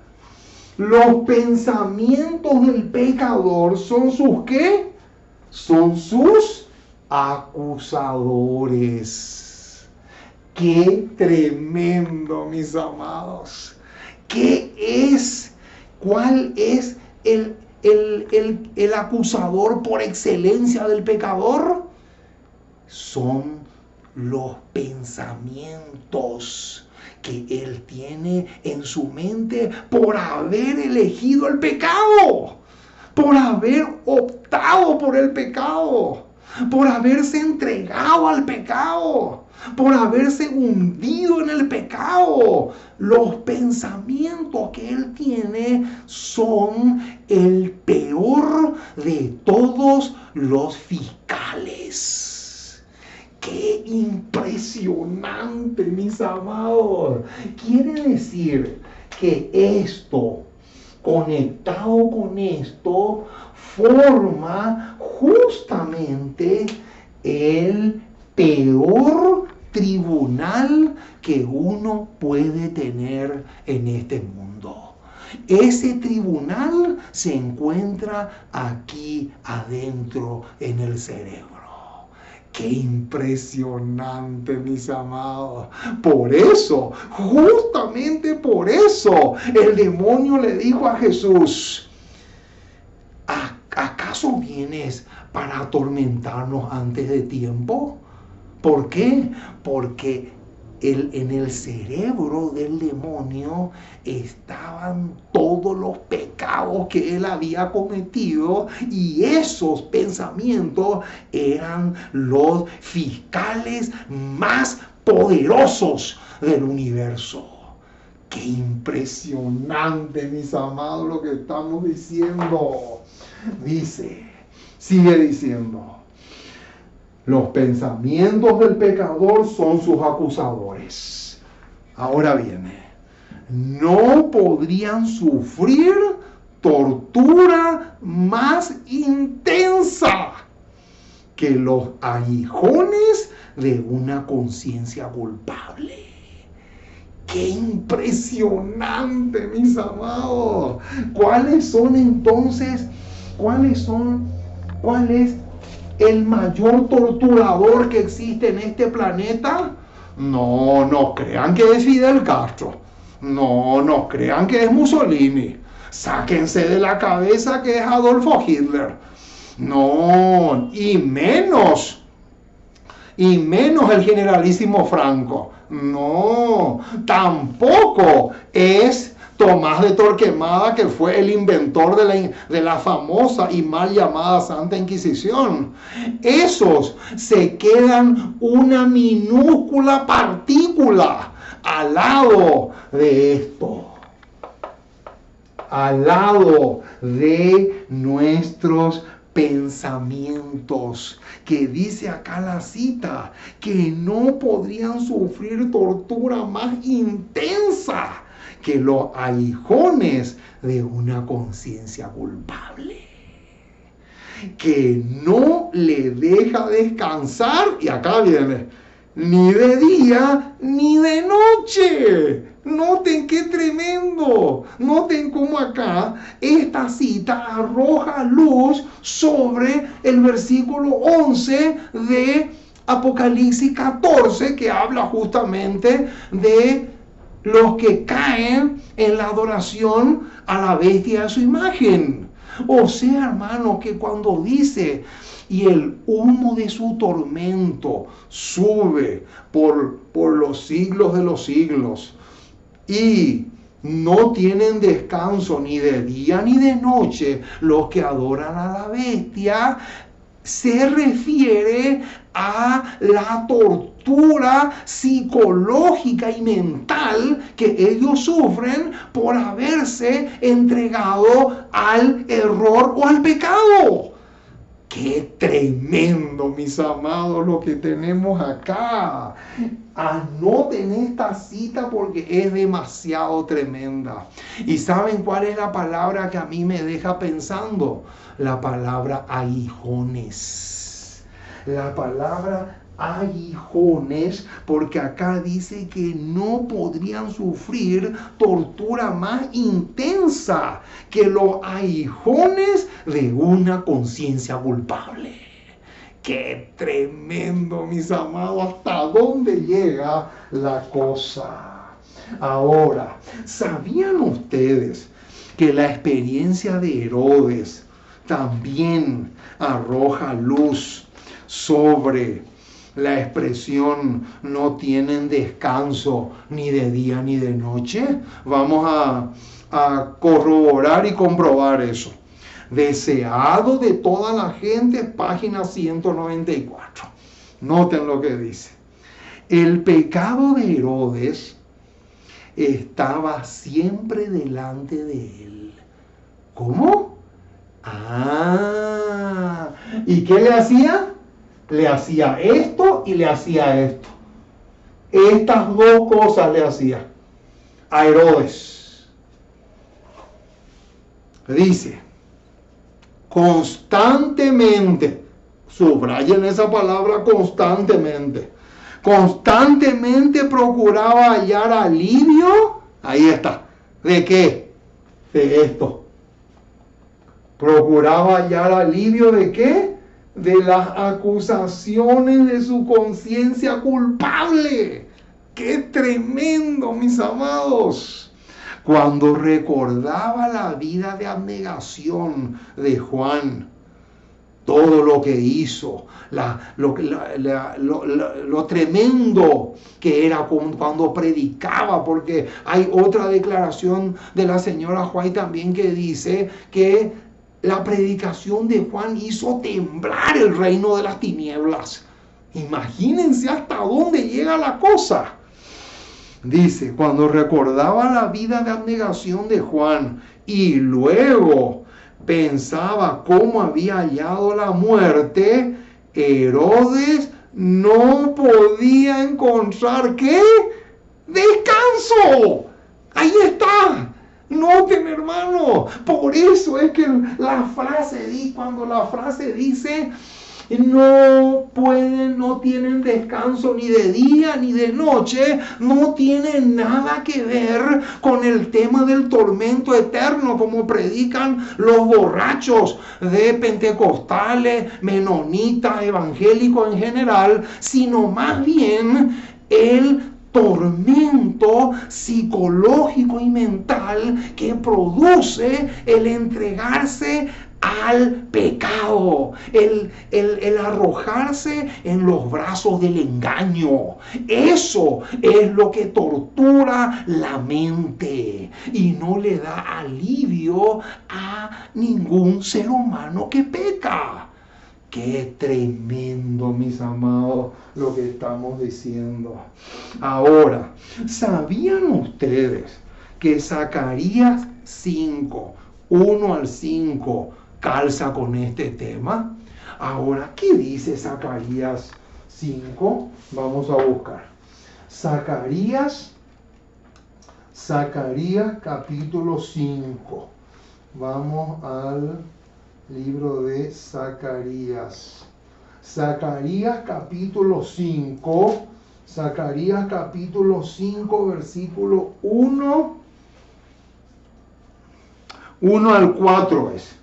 Los pensamientos del pecador son sus ¿qué? Son sus acusadores. ¡Qué tremendo, mis amados! ¿Cuál es el acusador por excelencia del pecador? Son los pensamientos que él tiene en su mente por haber elegido el pecado, por haber optado por el pecado, por haberse entregado al pecado, por haberse hundido en el pecado. Los pensamientos que él tiene son el peor de todos los fiscales. ¡Qué impresionante, mis amados! Quiere decir que esto, conectado con esto, forma justamente el peor tribunal que uno puede tener en este mundo. Ese tribunal se encuentra aquí adentro en el cerebro. ¡Qué impresionante, mis amados! Por eso, justamente por eso, el demonio le dijo a Jesús: ¿acaso vienes para atormentarnos antes de tiempo? ¿Por qué? Porque en el cerebro del demonio estaban todos los pecados que él había cometido, y esos pensamientos eran los fiscales más poderosos del universo. Qué impresionante, mis amados, lo que estamos diciendo. Sigue diciendo, los pensamientos del pecador son sus acusadores. Ahora viene, no podrían sufrir tortura más intensa que los aguijones de una conciencia culpable. ¡Qué impresionante, mis amados! ¿Cuál es el mayor torturador que existe en este planeta? No crean que es Fidel Castro. No crean que es Mussolini. Sáquense de la cabeza que es Adolfo Hitler. No, y menos el generalísimo Franco. No, tampoco es Tomás de Torquemada, que fue el inventor de la famosa y mal llamada Santa Inquisición. Esos se quedan una minúscula partícula al lado de esto. Al lado de nuestros pensamientos, que dice acá la cita, que no podrían sufrir tortura más intensa que los aguijones de una conciencia culpable, que no le deja descansar, y acá viene, ni de día ni de noche. Noten qué tremendo. Noten cómo acá esta cita arroja luz sobre el versículo 11 de Apocalipsis 14, que habla justamente de los que caen en la adoración a la bestia de su imagen. O sea, hermano, que cuando dice, y el humo de su tormento sube por los siglos de los siglos, y no tienen descanso ni de día ni de noche los que adoran a la bestia, se refiere a la tortura psicológica y mental que ellos sufren por haberse entregado al error o al pecado. ¡Qué tremendo, mis amados, lo que tenemos acá! Anoten esta cita porque es demasiado tremenda. ¿Y saben cuál es la palabra que a mí me deja pensando? La palabra aguijones. La palabra aguijones, porque acá dice que no podrían sufrir tortura más intensa que los aguijones de una conciencia culpable. ¡Qué tremendo, mis amados! ¿Hasta dónde llega la cosa? Ahora, ¿sabían ustedes que la experiencia de Herodes también arroja luz sobre la expresión no tienen descanso ni de día ni de noche? Vamos a corroborar y comprobar eso. Deseado de toda la gente, página 194. Noten lo que dice. El pecado de Herodes estaba siempre delante de él. ¿Cómo? ¿Y qué le hacía? Le hacía esto y le hacía esto. Estas dos cosas le hacía a Herodes. Dice, constantemente, subrayen esa palabra constantemente, constantemente procuraba hallar alivio, ahí está, ¿de qué? De esto. Procuraba hallar alivio ¿de qué? De las acusaciones de su conciencia culpable. ¡Qué tremendo, mis amados! Cuando recordaba la vida de abnegación de Juan, todo lo que hizo, lo tremendo que era cuando predicaba, porque hay otra declaración de la señora White también que dice que la predicación de Juan hizo temblar el reino de las tinieblas. Imagínense hasta dónde llega la cosa. Dice, cuando recordaba la vida de abnegación de Juan y luego pensaba cómo había hallado la muerte, Herodes no podía encontrar ¿qué? Descanso. Ahí está. Noten, hermano. Por eso es que cuando la frase dice no pueden, no tienen descanso ni de día ni de noche, no tiene nada que ver con el tema del tormento eterno como predican los borrachos de pentecostales, menonitas, evangélicos en general, sino más bien el tormento psicológico y mental que produce el entregarse al pecado, el arrojarse en los brazos del engaño. Eso es lo que tortura la mente y no le da alivio a ningún ser humano que peca. Qué tremendo, mis amados, lo que estamos diciendo. Ahora, ¿sabían ustedes que Zacarías 5, 1 al 5, calza con este tema? Ahora, ¿qué dice Zacarías 5? Vamos a buscar. Zacarías capítulo 5. Vamos al libro de Zacarías. Zacarías capítulo 5. Zacarías capítulo 5, versículo 1 al 4 es.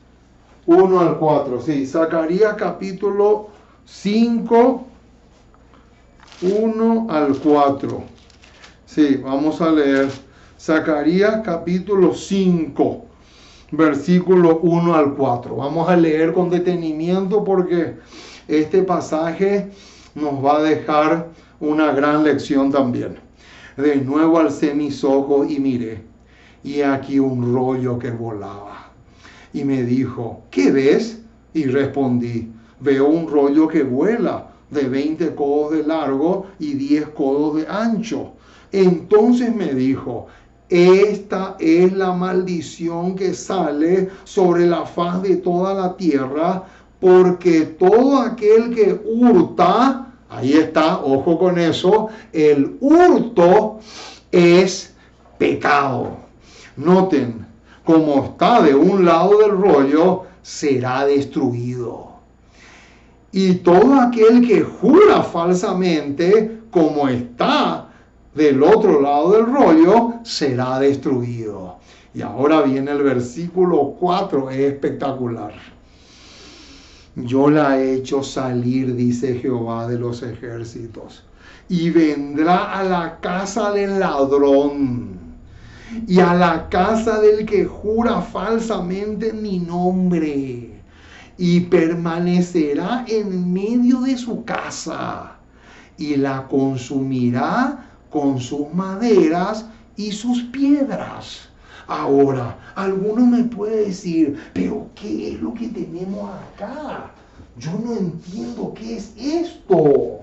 1 al 4, sí. Zacarías capítulo 5, 1 al 4. Sí, vamos a leer. Zacarías capítulo 5. Versículo 1 al 4. Vamos a leer con detenimiento porque este pasaje nos va a dejar una gran lección también. De nuevo alcé mis ojos y miré, y aquí un rollo que volaba. Y me dijo, ¿qué ves? Y respondí, veo un rollo que vuela de 20 codos de largo y 10 codos de ancho. Entonces me dijo, esta es la maldición que sale sobre la faz de toda la tierra, porque todo aquel que hurta, ahí está, ojo con eso, el hurto es pecado. Noten, como está de un lado del rollo, será destruido. Y todo aquel que jura falsamente, como está del otro lado del rollo, será destruido. Y ahora viene el versículo 4, es espectacular. Yo la he hecho salir, dice Jehová de los ejércitos, y vendrá a la casa del ladrón y a la casa del que jura falsamente en mi nombre, y permanecerá en medio de su casa, y la consumirá con sus maderas y sus piedras. Ahora, alguno me puede decir, pero ¿qué es lo que tenemos acá? Yo no entiendo qué es esto.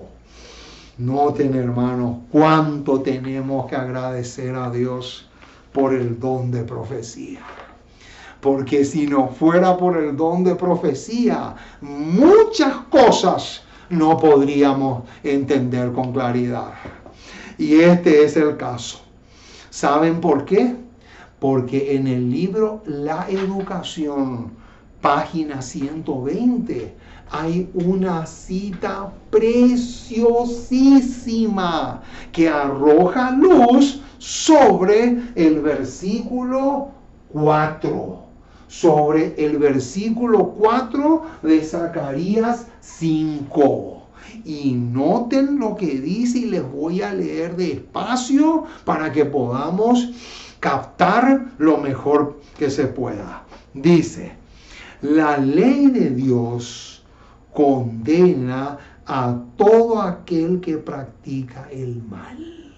Noten, hermanos, cuánto tenemos que agradecer a Dios por el don de profecía. Porque si no fuera por el don de profecía, muchas cosas no podríamos entender con claridad. Y este es el caso. ¿Saben por qué? Porque en el libro La Educación, página 120, hay una cita preciosísima que arroja luz sobre el versículo 4. Sobre el versículo 4 de Zacarías 5. Y noten lo que dice, y les voy a leer despacio para que podamos captar lo mejor que se pueda. Dice, la ley de Dios condena a todo aquel que practica el mal.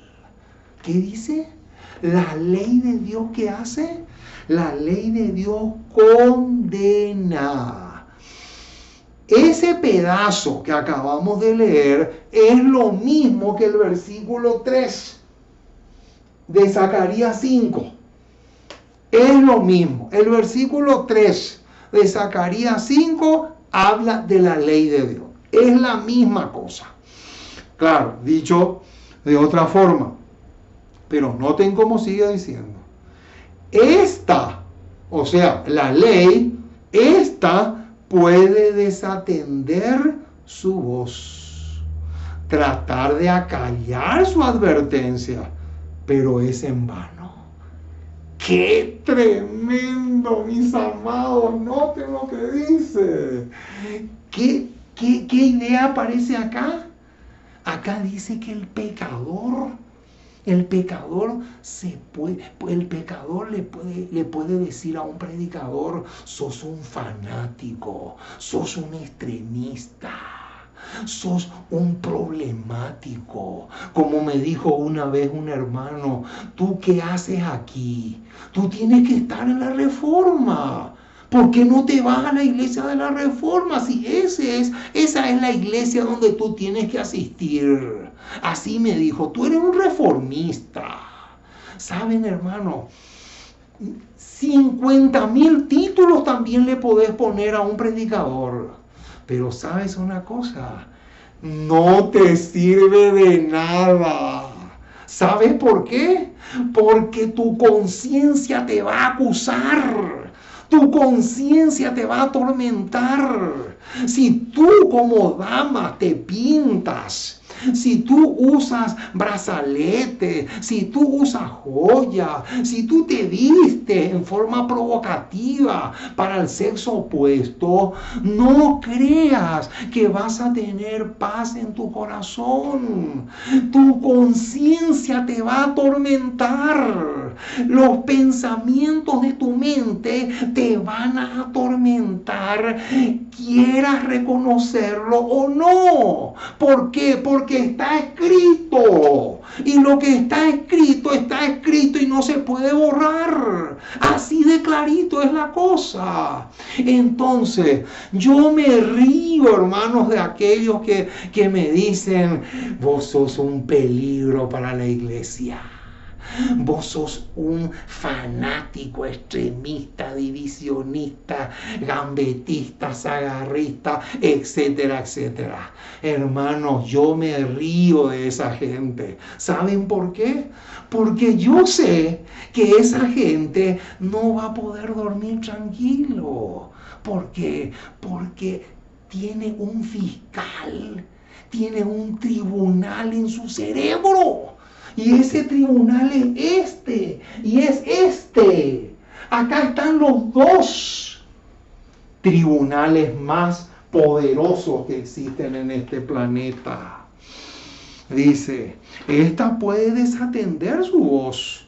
¿Qué dice? La ley de Dios, ¿qué hace? La ley de Dios condena. Ese pedazo que acabamos de leer es lo mismo que el versículo 3. de Zacarías 5 es lo mismo. El versículo 3 de Zacarías 5 habla de la ley de Dios. Es la misma cosa. Claro, dicho de otra forma. Pero noten cómo sigue diciendo. Esta, o sea, la ley, esta puede desatender su voz, tratar de acallar su advertencia, pero es en vano. ¡Qué tremendo, mis amados! Noten lo que dice. ¿Qué idea aparece acá? Acá dice que el pecador le puede decir a un predicador: sos un fanático, sos un extremista, sos un problemático. Como me dijo una vez un hermano: ¿tú qué haces aquí? Tú tienes que estar en la Reforma. ¿Por qué no te vas a la iglesia de la Reforma? Si esa es la iglesia donde tú tienes que asistir. Así me dijo: tú eres un reformista. ¿Saben, hermano? 50.000 títulos también le podés poner a un predicador. Pero ¿sabes una cosa? No te sirve de nada. ¿Sabes por qué? Porque tu conciencia te va a acusar. Tu conciencia te va a atormentar. Si tú como dama te pintas, si tú usas brazalete, si tú usas joya, si tú te vistes en forma provocativa para el sexo opuesto, no creas que vas a tener paz en tu corazón. Tu conciencia te va a atormentar. Los pensamientos de tu mente te van a atormentar, quieras reconocerlo o no. ¿Por qué? Porque está escrito. Y lo que está escrito y no se puede borrar. Así de clarito es la cosa. Entonces, yo me río, hermanos, de aquellos que me dicen: vos sos un peligro para la iglesia. Vos sos un fanático, extremista, divisionista, gambetista, zagarrista, etcétera, etcétera. Hermanos, yo me río de esa gente. ¿Saben por qué? Porque yo sé que esa gente no va a poder dormir tranquilo. ¿Por qué? Porque tiene un fiscal, tiene un tribunal en su cerebro. Y ese tribunal es este, y es este. Acá están los dos tribunales más poderosos que existen en este planeta. Dice: esta puede desatender su voz,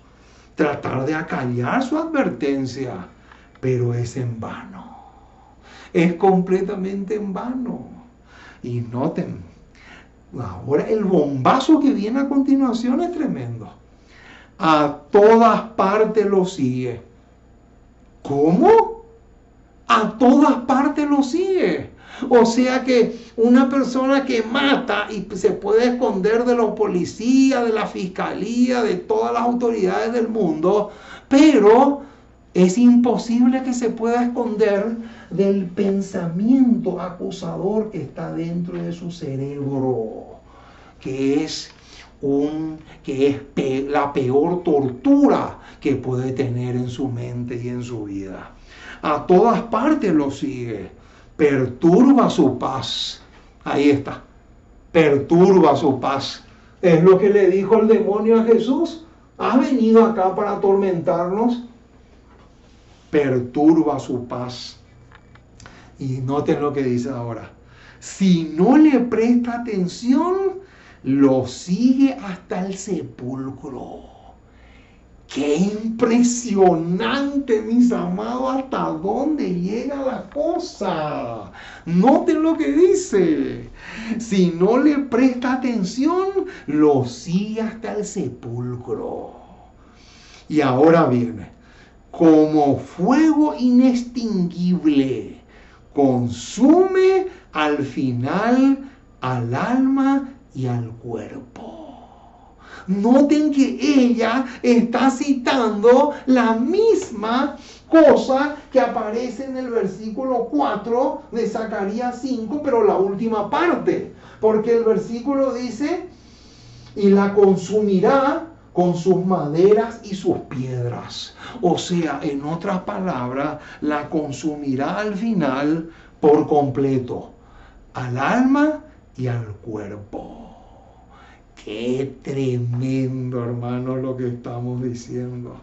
tratar de acallar su advertencia, pero es en vano. Es completamente en vano. Y noten, ahora el bombazo que viene a continuación es tremendo. A todas partes lo sigue. ¿Cómo? A todas partes lo sigue. O sea que una persona que mata y se puede esconder de los policías, de la fiscalía, de todas las autoridades del mundo, pero es imposible que se pueda esconder del pensamiento acusador que está dentro de su cerebro, que es la peor tortura que puede tener en su mente y en su vida. A todas partes lo sigue, perturba su paz. Ahí está, perturba su paz. Es lo que le dijo el demonio a Jesús: ¿has venido acá para atormentarnos? Perturba su paz. Y noten lo que dice ahora: si no le presta atención, lo sigue hasta el sepulcro. ¡Qué impresionante, mis amados! ¿Hasta dónde llega la cosa? Noten lo que dice: si no le presta atención, lo sigue hasta el sepulcro. Y ahora viene: como fuego inextinguible, consume al final al alma y al cuerpo. Noten que ella está citando la misma cosa que aparece en el versículo 4 de Zacarías 5, pero la última parte. Porque el versículo dice, y la consumirá con sus maderas y sus piedras. O sea, en otras palabras, la consumirá al final por completo, al alma y al cuerpo. Qué tremendo, hermanos, lo que estamos diciendo.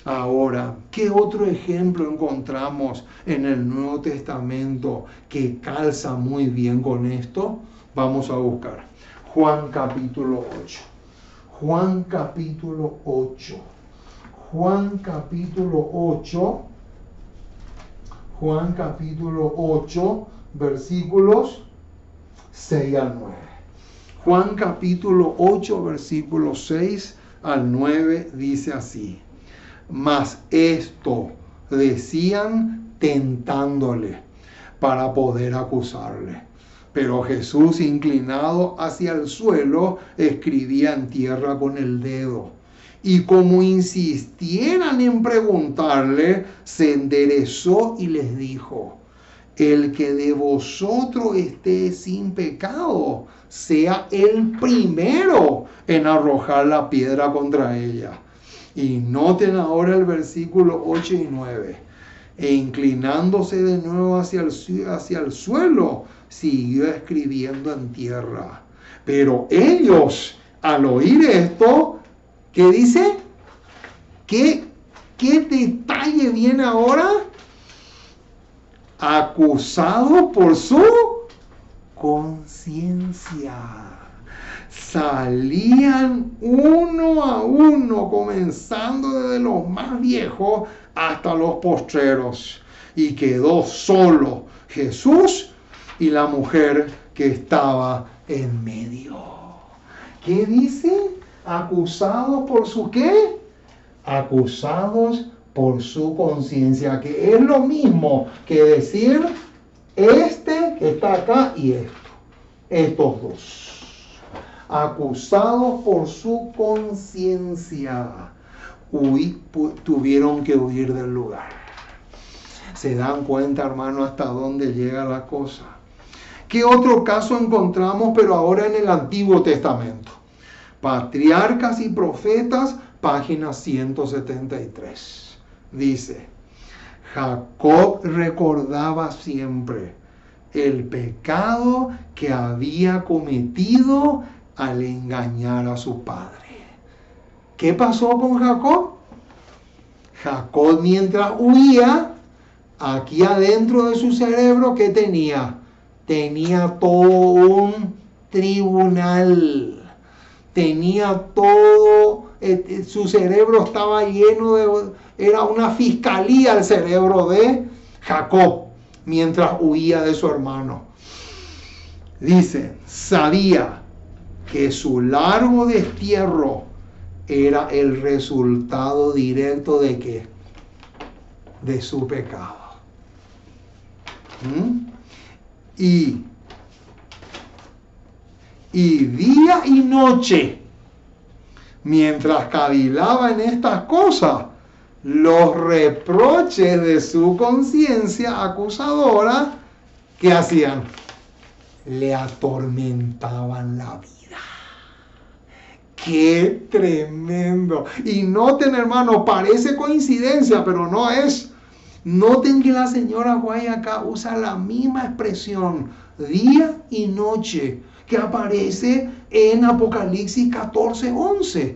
Ahora, ¿qué otro ejemplo encontramos en el Nuevo Testamento que calza muy bien con esto? Vamos a buscar Juan capítulo 8. Juan capítulo 8. Juan capítulo 8. Juan capítulo 8, versículos 6 al 9. Juan capítulo 8, versículos 6 al 9 dice así. Mas esto decían tentándole para poder acusarle. Pero Jesús, inclinado hacia el suelo, escribía en tierra con el dedo. Y como insistieran en preguntarle, se enderezó y les dijo: el que de vosotros esté sin pecado, sea el primero en arrojar la piedra contra ella. Y noten ahora el versículo 8 y 9. E inclinándose de nuevo hacia el suelo, siguió escribiendo en tierra. Pero ellos, al oír esto, ¿qué dice? ¿Qué detalle viene ahora? Acusados por su conciencia. Salían uno a uno, comenzando desde los más viejos hasta los postreros. Y quedó solo Jesús y la mujer que estaba en medio. ¿Qué dice? Acusados por su ¿qué? Acusados por su conciencia, que es lo mismo que decir este que está acá y estos dos. Acusados por su conciencia, tuvieron que huir del lugar. ¿Se dan cuenta, hermano, hasta dónde llega la cosa? ¿Qué otro caso encontramos, pero ahora en el Antiguo Testamento? Patriarcas y Profetas, página 173. Dice: Jacob recordaba siempre el pecado que había cometido al engañar a su padre. ¿Qué pasó con Jacob? Jacob, mientras huía, aquí adentro de su cerebro, ¿qué tenía? Tenía todo un tribunal. Tenía todo, su cerebro estaba lleno era una fiscalía el cerebro de Jacob, mientras huía de su hermano. Dice, sabía que su largo destierro era el resultado directo de ¿qué? De su pecado. Y día y noche, mientras cavilaba en estas cosas, los reproches de su conciencia acusadora, ¿qué hacían? Le atormentaban la vida. ¡Qué tremendo! Y noten, hermano, parece coincidencia, pero no es. Noten que la señora Guay acá usa la misma expresión, día y noche, que aparece en Apocalipsis 14:11.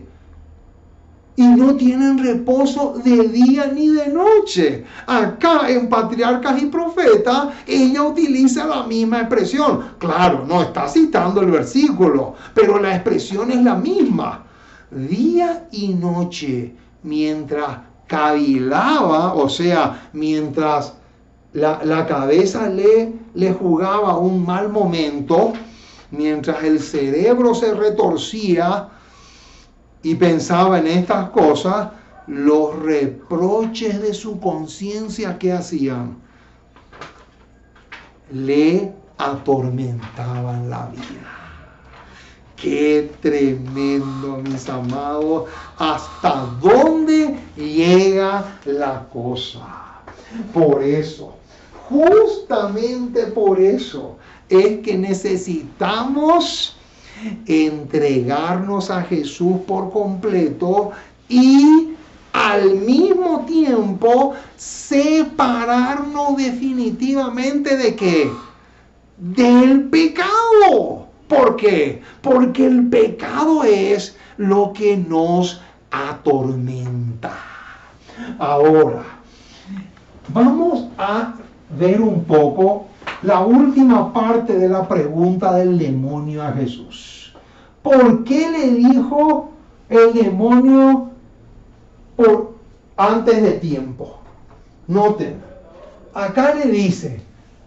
Y no tienen reposo de día ni de noche. Acá en Patriarcas y Profetas, ella utiliza la misma expresión. Claro, no está citando el versículo, pero la expresión es la misma. Día y noche, mientras cavilaba, o sea, mientras la cabeza le jugaba un mal momento, mientras el cerebro se retorcía y pensaba en estas cosas, los reproches de su conciencia, ¿qué hacían? Le atormentaban la vida. Qué tremendo, mis amados, hasta dónde llega la cosa. Por eso, justamente por eso, es que necesitamos entregarnos a Jesús por completo y al mismo tiempo separarnos definitivamente ¿de qué? Del pecado. ¿Por qué? Porque el pecado es lo que nos atormenta. Ahora, vamos a ver un poco la última parte de la pregunta del demonio a Jesús. ¿Por qué le dijo el demonio antes de tiempo? Noten, acá le dice,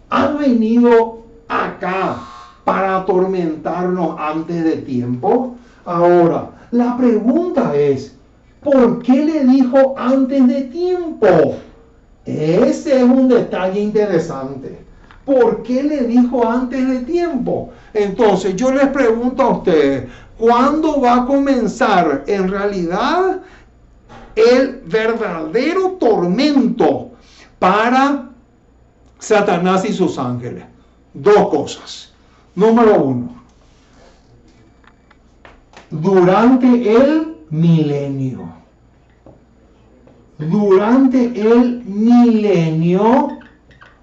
¿has venido acá para atormentarnos antes de tiempo? Ahora, la pregunta es, ¿por qué le dijo antes de tiempo? Ese es un detalle interesante. ¿Por qué le dijo antes de tiempo? Entonces, yo les pregunto a ustedes, ¿cuándo va a comenzar en realidad el verdadero tormento para Satanás y sus ángeles? Dos cosas. Número uno, durante el milenio. Durante el milenio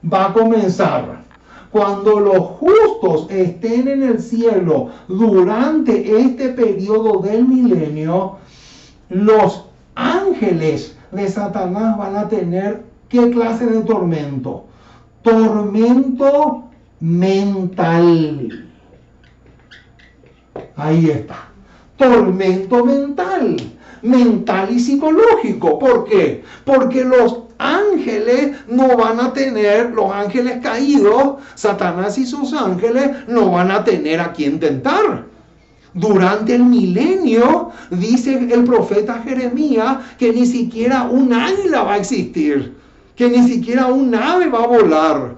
va a comenzar. Cuando los justos estén en el cielo durante este periodo del milenio, los ángeles de Satanás van a tener ¿qué clase de tormento? Tormento mental. Ahí está. Tormento mental. Mental y psicológico. ¿Por qué? Porque los ángeles no van a tener, los ángeles caídos, Satanás y sus ángeles, no van a tener a quien tentar. Durante el milenio, dice el profeta Jeremías, que ni siquiera un águila va a existir, que ni siquiera un ave va a volar,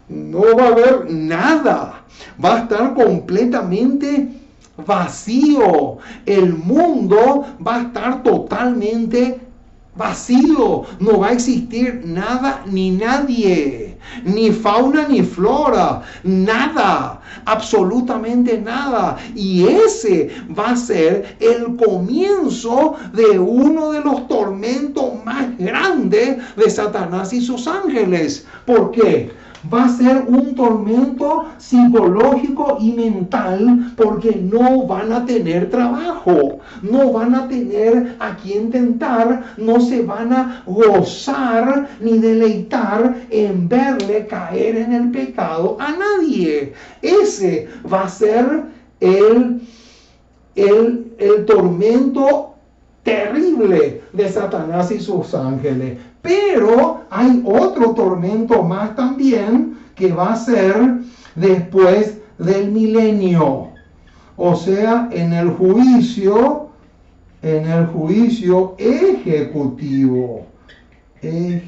no va a haber nada, va a estar completamente vacío, el mundo va a estar totalmente vacío, no va a existir nada ni nadie, ni fauna ni flora, nada, absolutamente nada. Y ese va a ser el comienzo de uno de los tormentos más grandes de Satanás y sus ángeles. ¿Por qué? Va a ser un tormento psicológico y mental porque no van a tener trabajo, no van a tener a quien tentar, no se van a gozar ni deleitar en verle caer en el pecado a nadie. Ese va a ser el tormento terrible de Satanás y sus ángeles. Pero hay otro tormento más también que va a ser después del milenio. O sea, en el juicio ejecutivo. En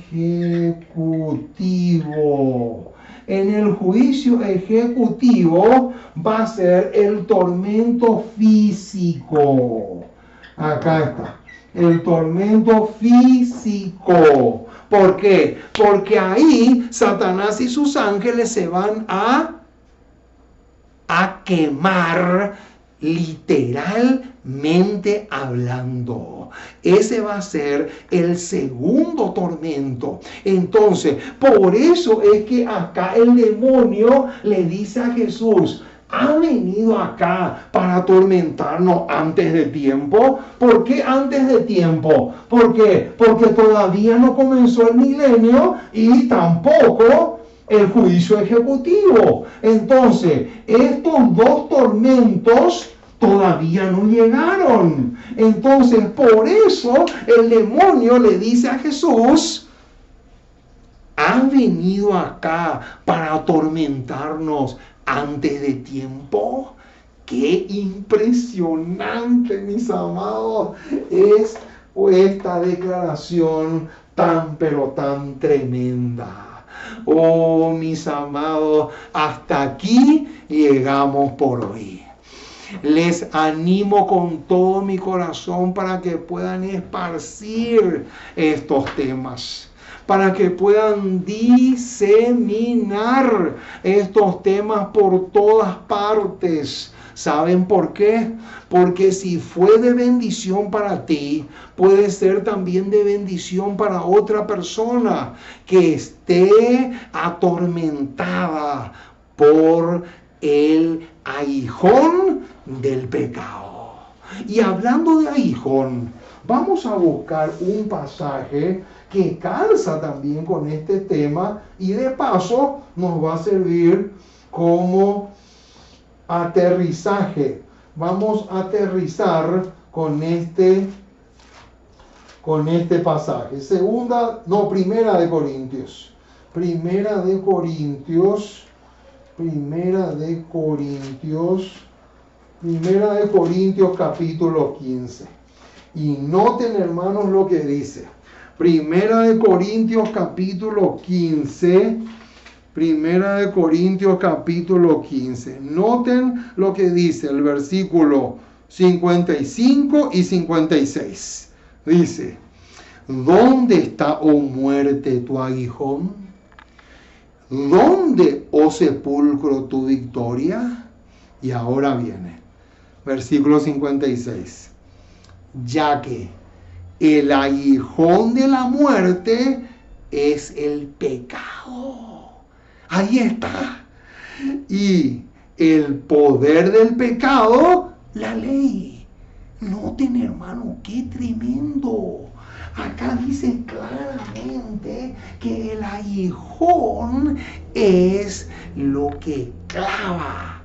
el juicio ejecutivo va a ser el tormento físico. Acá está. El tormento físico. ¿Por qué? Porque ahí Satanás y sus ángeles se van a quemar, literalmente hablando. Ese va a ser el segundo tormento. Entonces, por eso es que acá el demonio le dice a Jesús: ¿ha venido acá para atormentarnos antes de tiempo? ¿Por qué antes de tiempo? ¿Por qué? Porque todavía no comenzó el milenio y tampoco el juicio ejecutivo. Entonces, estos dos tormentos todavía no llegaron. Entonces, por eso el demonio le dice a Jesús: ¿han venido acá para atormentarnos antes de tiempo? Qué impresionante, mis amados, es esta declaración tan pero tan tremenda. Oh, mis amados, hasta aquí llegamos por hoy. Les animo con todo mi corazón para que puedan esparcir estos temas, para que puedan diseminar estos temas por todas partes. ¿Saben por qué? Porque si fue de bendición para ti, puede ser también de bendición para otra persona que esté atormentada por el aguijón del pecado. Y hablando de aguijón, vamos a buscar un pasaje que calza también con este tema y de paso nos va a servir como aterrizaje. Vamos a aterrizar con este pasaje. Primera de Corintios. Primera de Corintios capítulo 15. Y noten, hermanos, lo que dice. Primera de Corintios capítulo 15. Primera de Corintios capítulo 15. Noten lo que dice el versículo 55 y 56. Dice: ¿dónde está, oh muerte, tu aguijón? ¿Dónde, oh sepulcro, tu victoria? Y ahora viene, versículo 56. Ya que el aguijón de la muerte es el pecado. Ahí está. Y el poder del pecado, la ley. Noten, hermano, qué tremendo. Acá dice claramente que el aguijón es lo que clava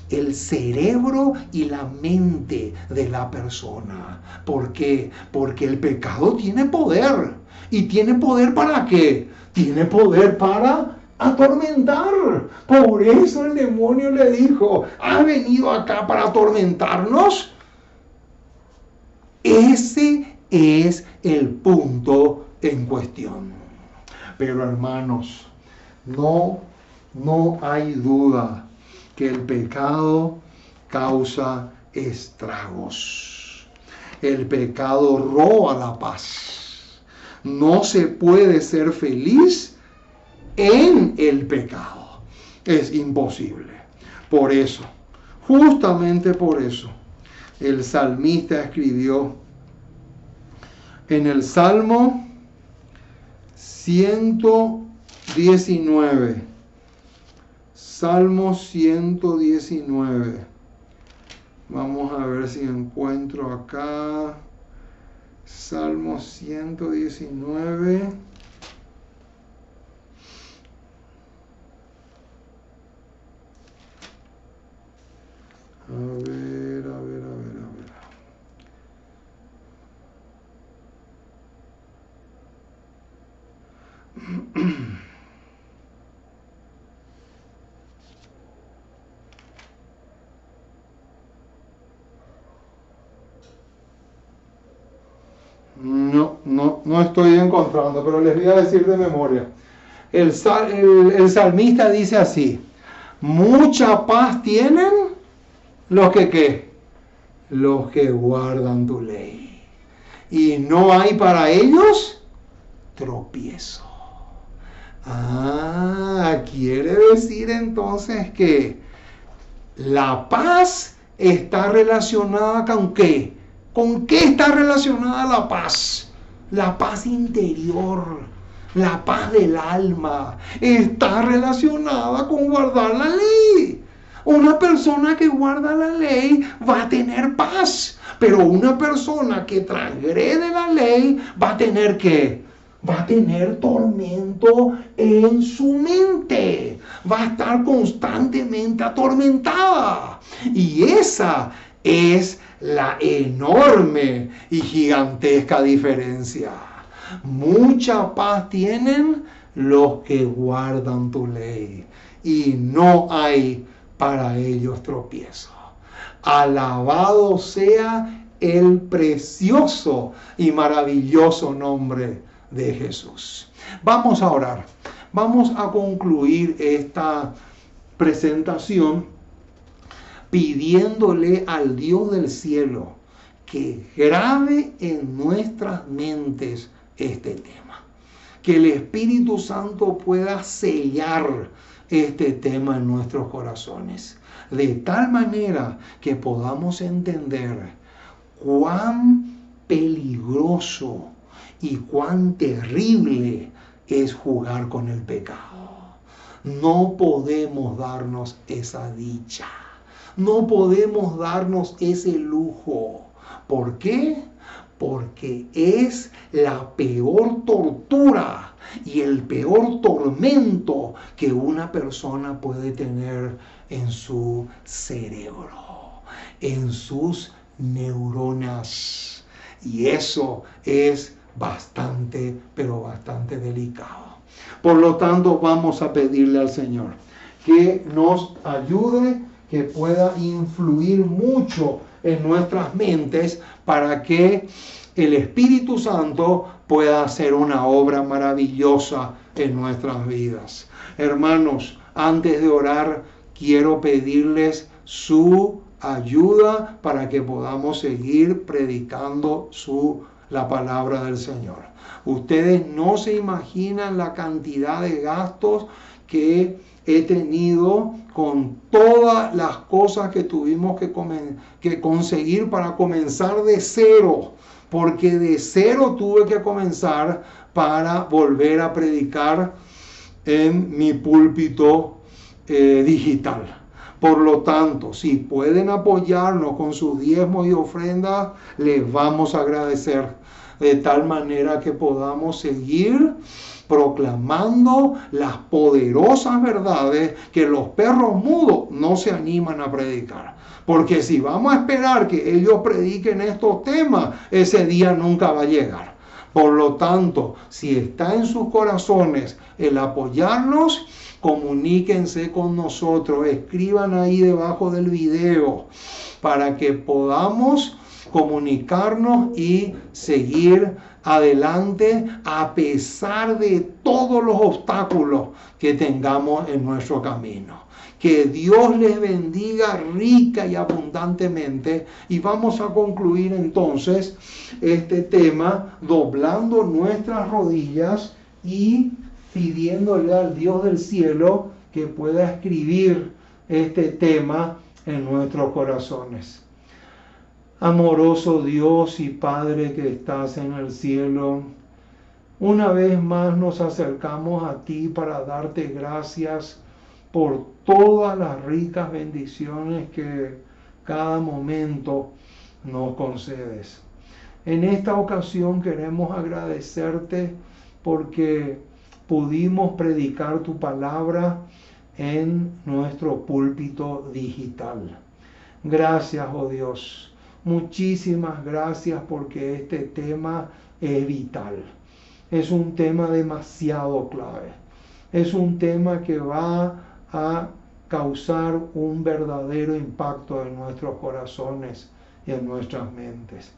el cerebro y la mente de la persona. ¿Por qué? Porque el pecado tiene poder. ¿Y tiene poder para qué? Tiene poder para atormentar. Por eso el demonio le dijo: ¿has venido acá para atormentarnos? Ese es el punto en cuestión. Pero hermanos, no hay duda que el pecado causa estragos. El pecado roba la paz. No se puede ser feliz en el pecado. Es imposible. Por eso, justamente por eso, el salmista escribió en el Salmo 119. Salmo 119. Vamos a ver si encuentro acá. Salmo 119. A ver. No estoy encontrando, pero les voy a decir de memoria. El salmista dice así: mucha paz tienen los que ¿qué? Los que guardan tu ley. Y no hay para ellos tropiezo. Quiere decir entonces que la paz está relacionada con ¿qué? ¿Con qué está relacionada la paz? La paz interior, la paz del alma, está relacionada con guardar la ley. Una persona que guarda la ley va a tener paz, pero una persona que transgrede la ley va a tener ¿qué? Va a tener tormento en su mente, va a estar constantemente atormentada. Y esa es la enorme y gigantesca diferencia. Mucha paz tienen los que guardan tu ley, y no hay para ellos tropiezo. Alabado sea el precioso y maravilloso nombre de Jesús. Vamos a orar. Vamos a concluir esta presentación pidiéndole al Dios del cielo que grabe en nuestras mentes este tema. Que el Espíritu Santo pueda sellar este tema en nuestros corazones, de tal manera que podamos entender cuán peligroso y cuán terrible es jugar con el pecado. No podemos darnos esa dicha, no podemos darnos ese lujo. ¿Por qué? Porque es la peor tortura y el peor tormento que una persona puede tener en su cerebro, en sus neuronas. Y eso es bastante, pero bastante delicado. Por lo tanto, vamos a pedirle al Señor que nos ayude, que pueda influir mucho en nuestras mentes para que el Espíritu Santo pueda hacer una obra maravillosa en nuestras vidas. Hermanos, antes de orar, quiero pedirles su ayuda para que podamos seguir predicando la palabra del Señor. Ustedes no se imaginan la cantidad de gastos que he tenido con todas las cosas que tuvimos que conseguir para comenzar de cero, porque de cero tuve que comenzar para volver a predicar en mi púlpito digital. Por lo tanto, si pueden apoyarnos con sus diezmos y ofrendas, les vamos a agradecer, de tal manera que podamos seguir proclamando las poderosas verdades que los perros mudos no se animan a predicar. Porque si vamos a esperar que ellos prediquen estos temas, ese día nunca va a llegar. Por lo tanto, si está en sus corazones el apoyarnos, comuníquense con nosotros, escriban ahí debajo del video para que podamos comunicarnos y seguir adelante a pesar de todos los obstáculos que tengamos en nuestro camino. Que Dios les bendiga rica y abundantemente. Y vamos a concluir entonces este tema doblando nuestras rodillas y pidiéndole al Dios del cielo que pueda escribir este tema en nuestros corazones. Amoroso Dios y Padre que estás en el cielo, una vez más nos acercamos a ti para darte gracias por todas las ricas bendiciones que cada momento nos concedes. En esta ocasión queremos agradecerte porque pudimos predicar tu palabra en nuestro púlpito digital. Gracias, oh Dios. Muchísimas gracias porque este tema es vital. Es un tema demasiado clave. Es un tema que va a causar un verdadero impacto en nuestros corazones y en nuestras mentes.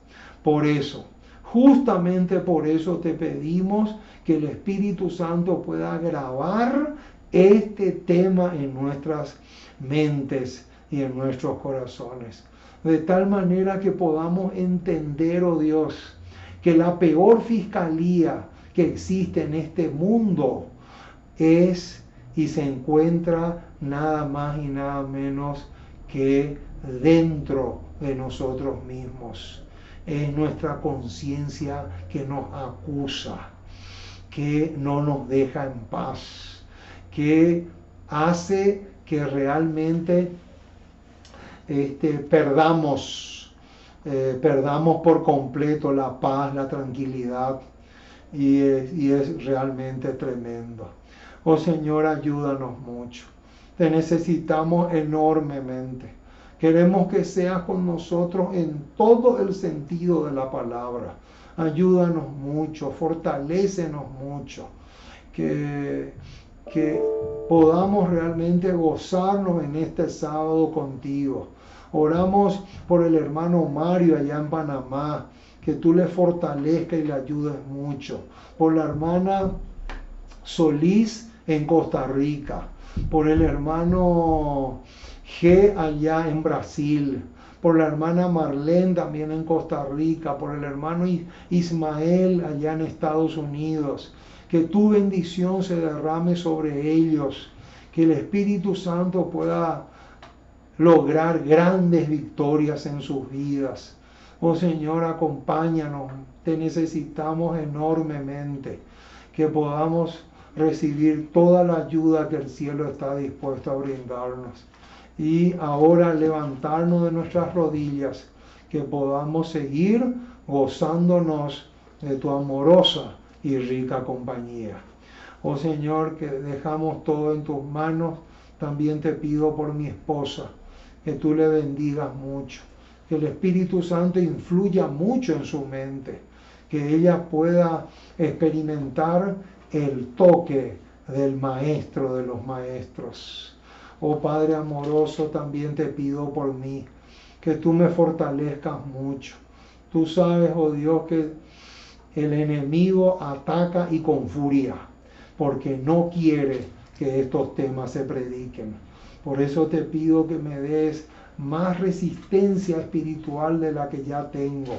Por eso, justamente por eso te pedimos que el Espíritu Santo pueda grabar este tema en nuestras mentes y en nuestros corazones. De tal manera que podamos entender, oh Dios, que la peor fiscalía que existe en este mundo es y se encuentra nada más y nada menos que dentro de nosotros mismos. Es nuestra conciencia que nos acusa, que no nos deja en paz, que hace que realmente perdamos por completo la paz, la tranquilidad, y es realmente tremendo. Oh Señor, ayúdanos mucho. Te necesitamos enormemente. Queremos que seas con nosotros en todo el sentido de la palabra. Ayúdanos mucho, fortalécenos mucho, que podamos realmente gozarnos en este sábado contigo. Oramos por el hermano Mario allá en Panamá, que tú le fortalezcas y le ayudes mucho. Por la hermana Solís en Costa Rica, por el hermano G allá en Brasil, por la hermana Marlene también en Costa Rica, por el hermano Ismael allá en Estados Unidos. Que tu bendición se derrame sobre ellos, que el Espíritu Santo pueda lograr grandes victorias en sus vidas. Oh Señor, acompáñanos, te necesitamos enormemente, que podamos recibir toda la ayuda que el cielo está dispuesto a brindarnos. Y ahora levantarnos de nuestras rodillas, que podamos seguir gozándonos de tu amorosa y rica compañía. Oh Señor, que dejamos todo en tus manos. También te pido por mi esposa, que tú le bendigas mucho, que el Espíritu Santo influya mucho en su mente, que ella pueda experimentar el toque del Maestro de los Maestros. Oh Padre amoroso, también te pido por mí, que tú me fortalezcas mucho. Tú sabes, oh Dios, que el enemigo ataca y con furia, porque no quiere que estos temas se prediquen. Por eso te pido que me des más resistencia espiritual de la que ya tengo,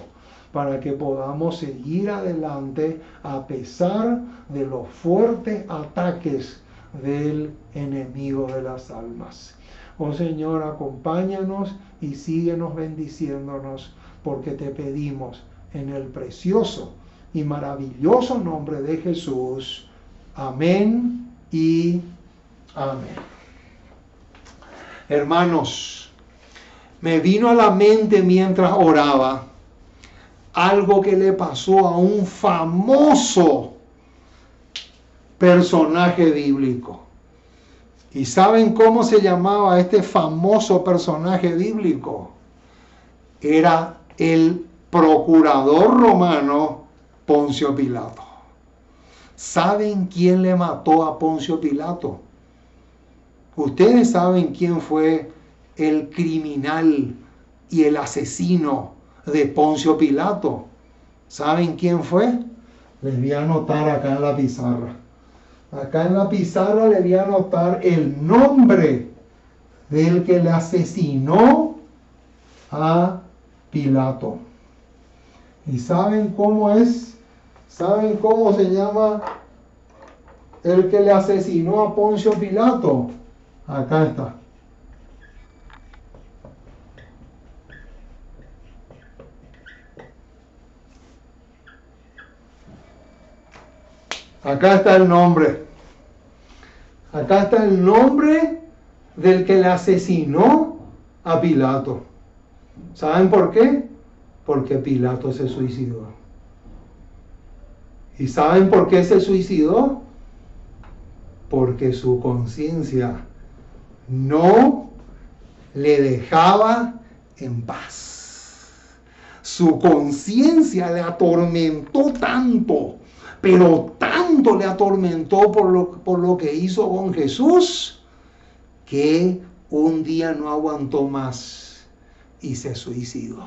para que podamos seguir adelante a pesar de los fuertes ataques del enemigo de las almas. Oh Señor, acompáñanos y síguenos bendiciéndonos, porque te pedimos en el precioso y maravilloso nombre de Jesús. Amén y amén. Hermanos, me vino a la mente mientras oraba algo que le pasó a un famoso personaje bíblico. ¿Y saben cómo se llamaba este famoso personaje bíblico? Era el procurador romano Poncio Pilato. ¿Saben quién le mató a Poncio Pilato? Ustedes saben quién fue el criminal y el asesino de Poncio Pilato. ¿Saben quién fue? Les voy a anotar acá en la pizarra. Acá en la pizarra les voy a anotar el nombre del que le asesinó a Pilato. ¿Y saben cómo es? ¿Saben cómo se llama el que le asesinó a Poncio Pilato? Acá está. Acá está el nombre. Acá está el nombre del que le asesinó a Pilato. ¿Saben por qué? Porque Pilato se suicidó. ¿Y saben por qué se suicidó? Porque su conciencia no le dejaba en paz. Su conciencia le atormentó tanto, pero tanto le atormentó por lo que hizo con Jesús, que un día no aguantó más y se suicidó.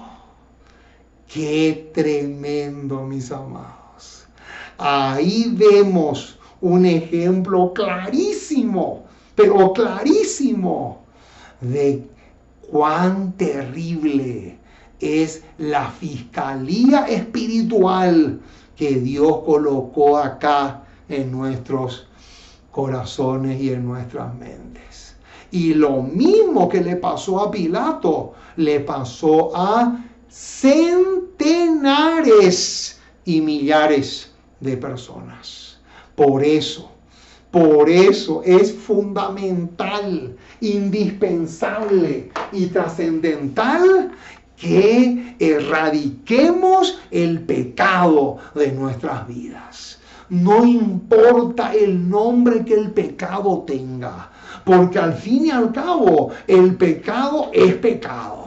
¡Qué tremendo, mis amados! Ahí vemos un ejemplo clarísimo, pero clarísimo, de cuán terrible es la fiscalía espiritual que Dios colocó acá en nuestros corazones y en nuestras mentes. Y lo mismo que le pasó a Pilato, le pasó a centenares y millares de personas. Por eso es fundamental, indispensable y trascendental que erradiquemos el pecado de nuestras vidas. No importa el nombre que el pecado tenga, porque al fin y al cabo el pecado es pecado.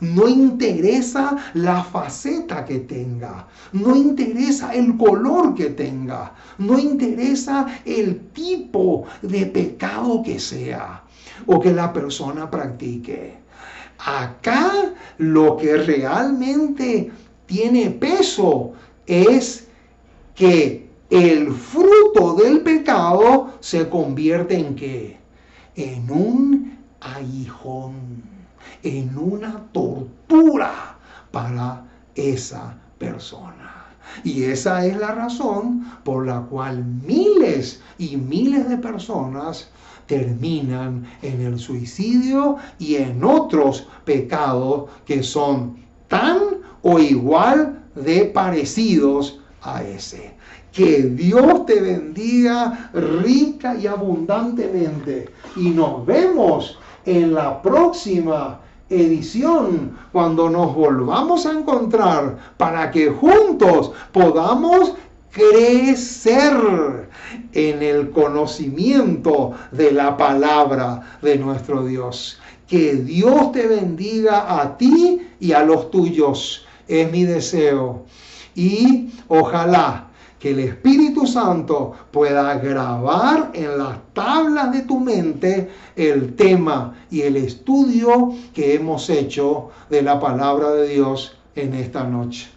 No interesa la faceta que tenga, no interesa el color que tenga, no interesa el tipo de pecado que sea o que la persona practique. Acá lo que realmente tiene peso es que el fruto del pecado se convierte en ¿qué? En un aguijón, en una tortura para esa persona. Y esa es la razón por la cual miles y miles de personas terminan en el suicidio y en otros pecados que son tan o igual de parecidos a ese. Que Dios te bendiga rica y abundantemente. Y nos vemos en la próxima edición cuando nos volvamos a encontrar para que juntos podamos crecer en el conocimiento de la palabra de nuestro Dios. Que Dios te bendiga a ti y a los tuyos. Es mi deseo. Y ojalá que el Espíritu Santo pueda grabar en las tablas de tu mente el tema y el estudio que hemos hecho de la palabra de Dios en esta noche.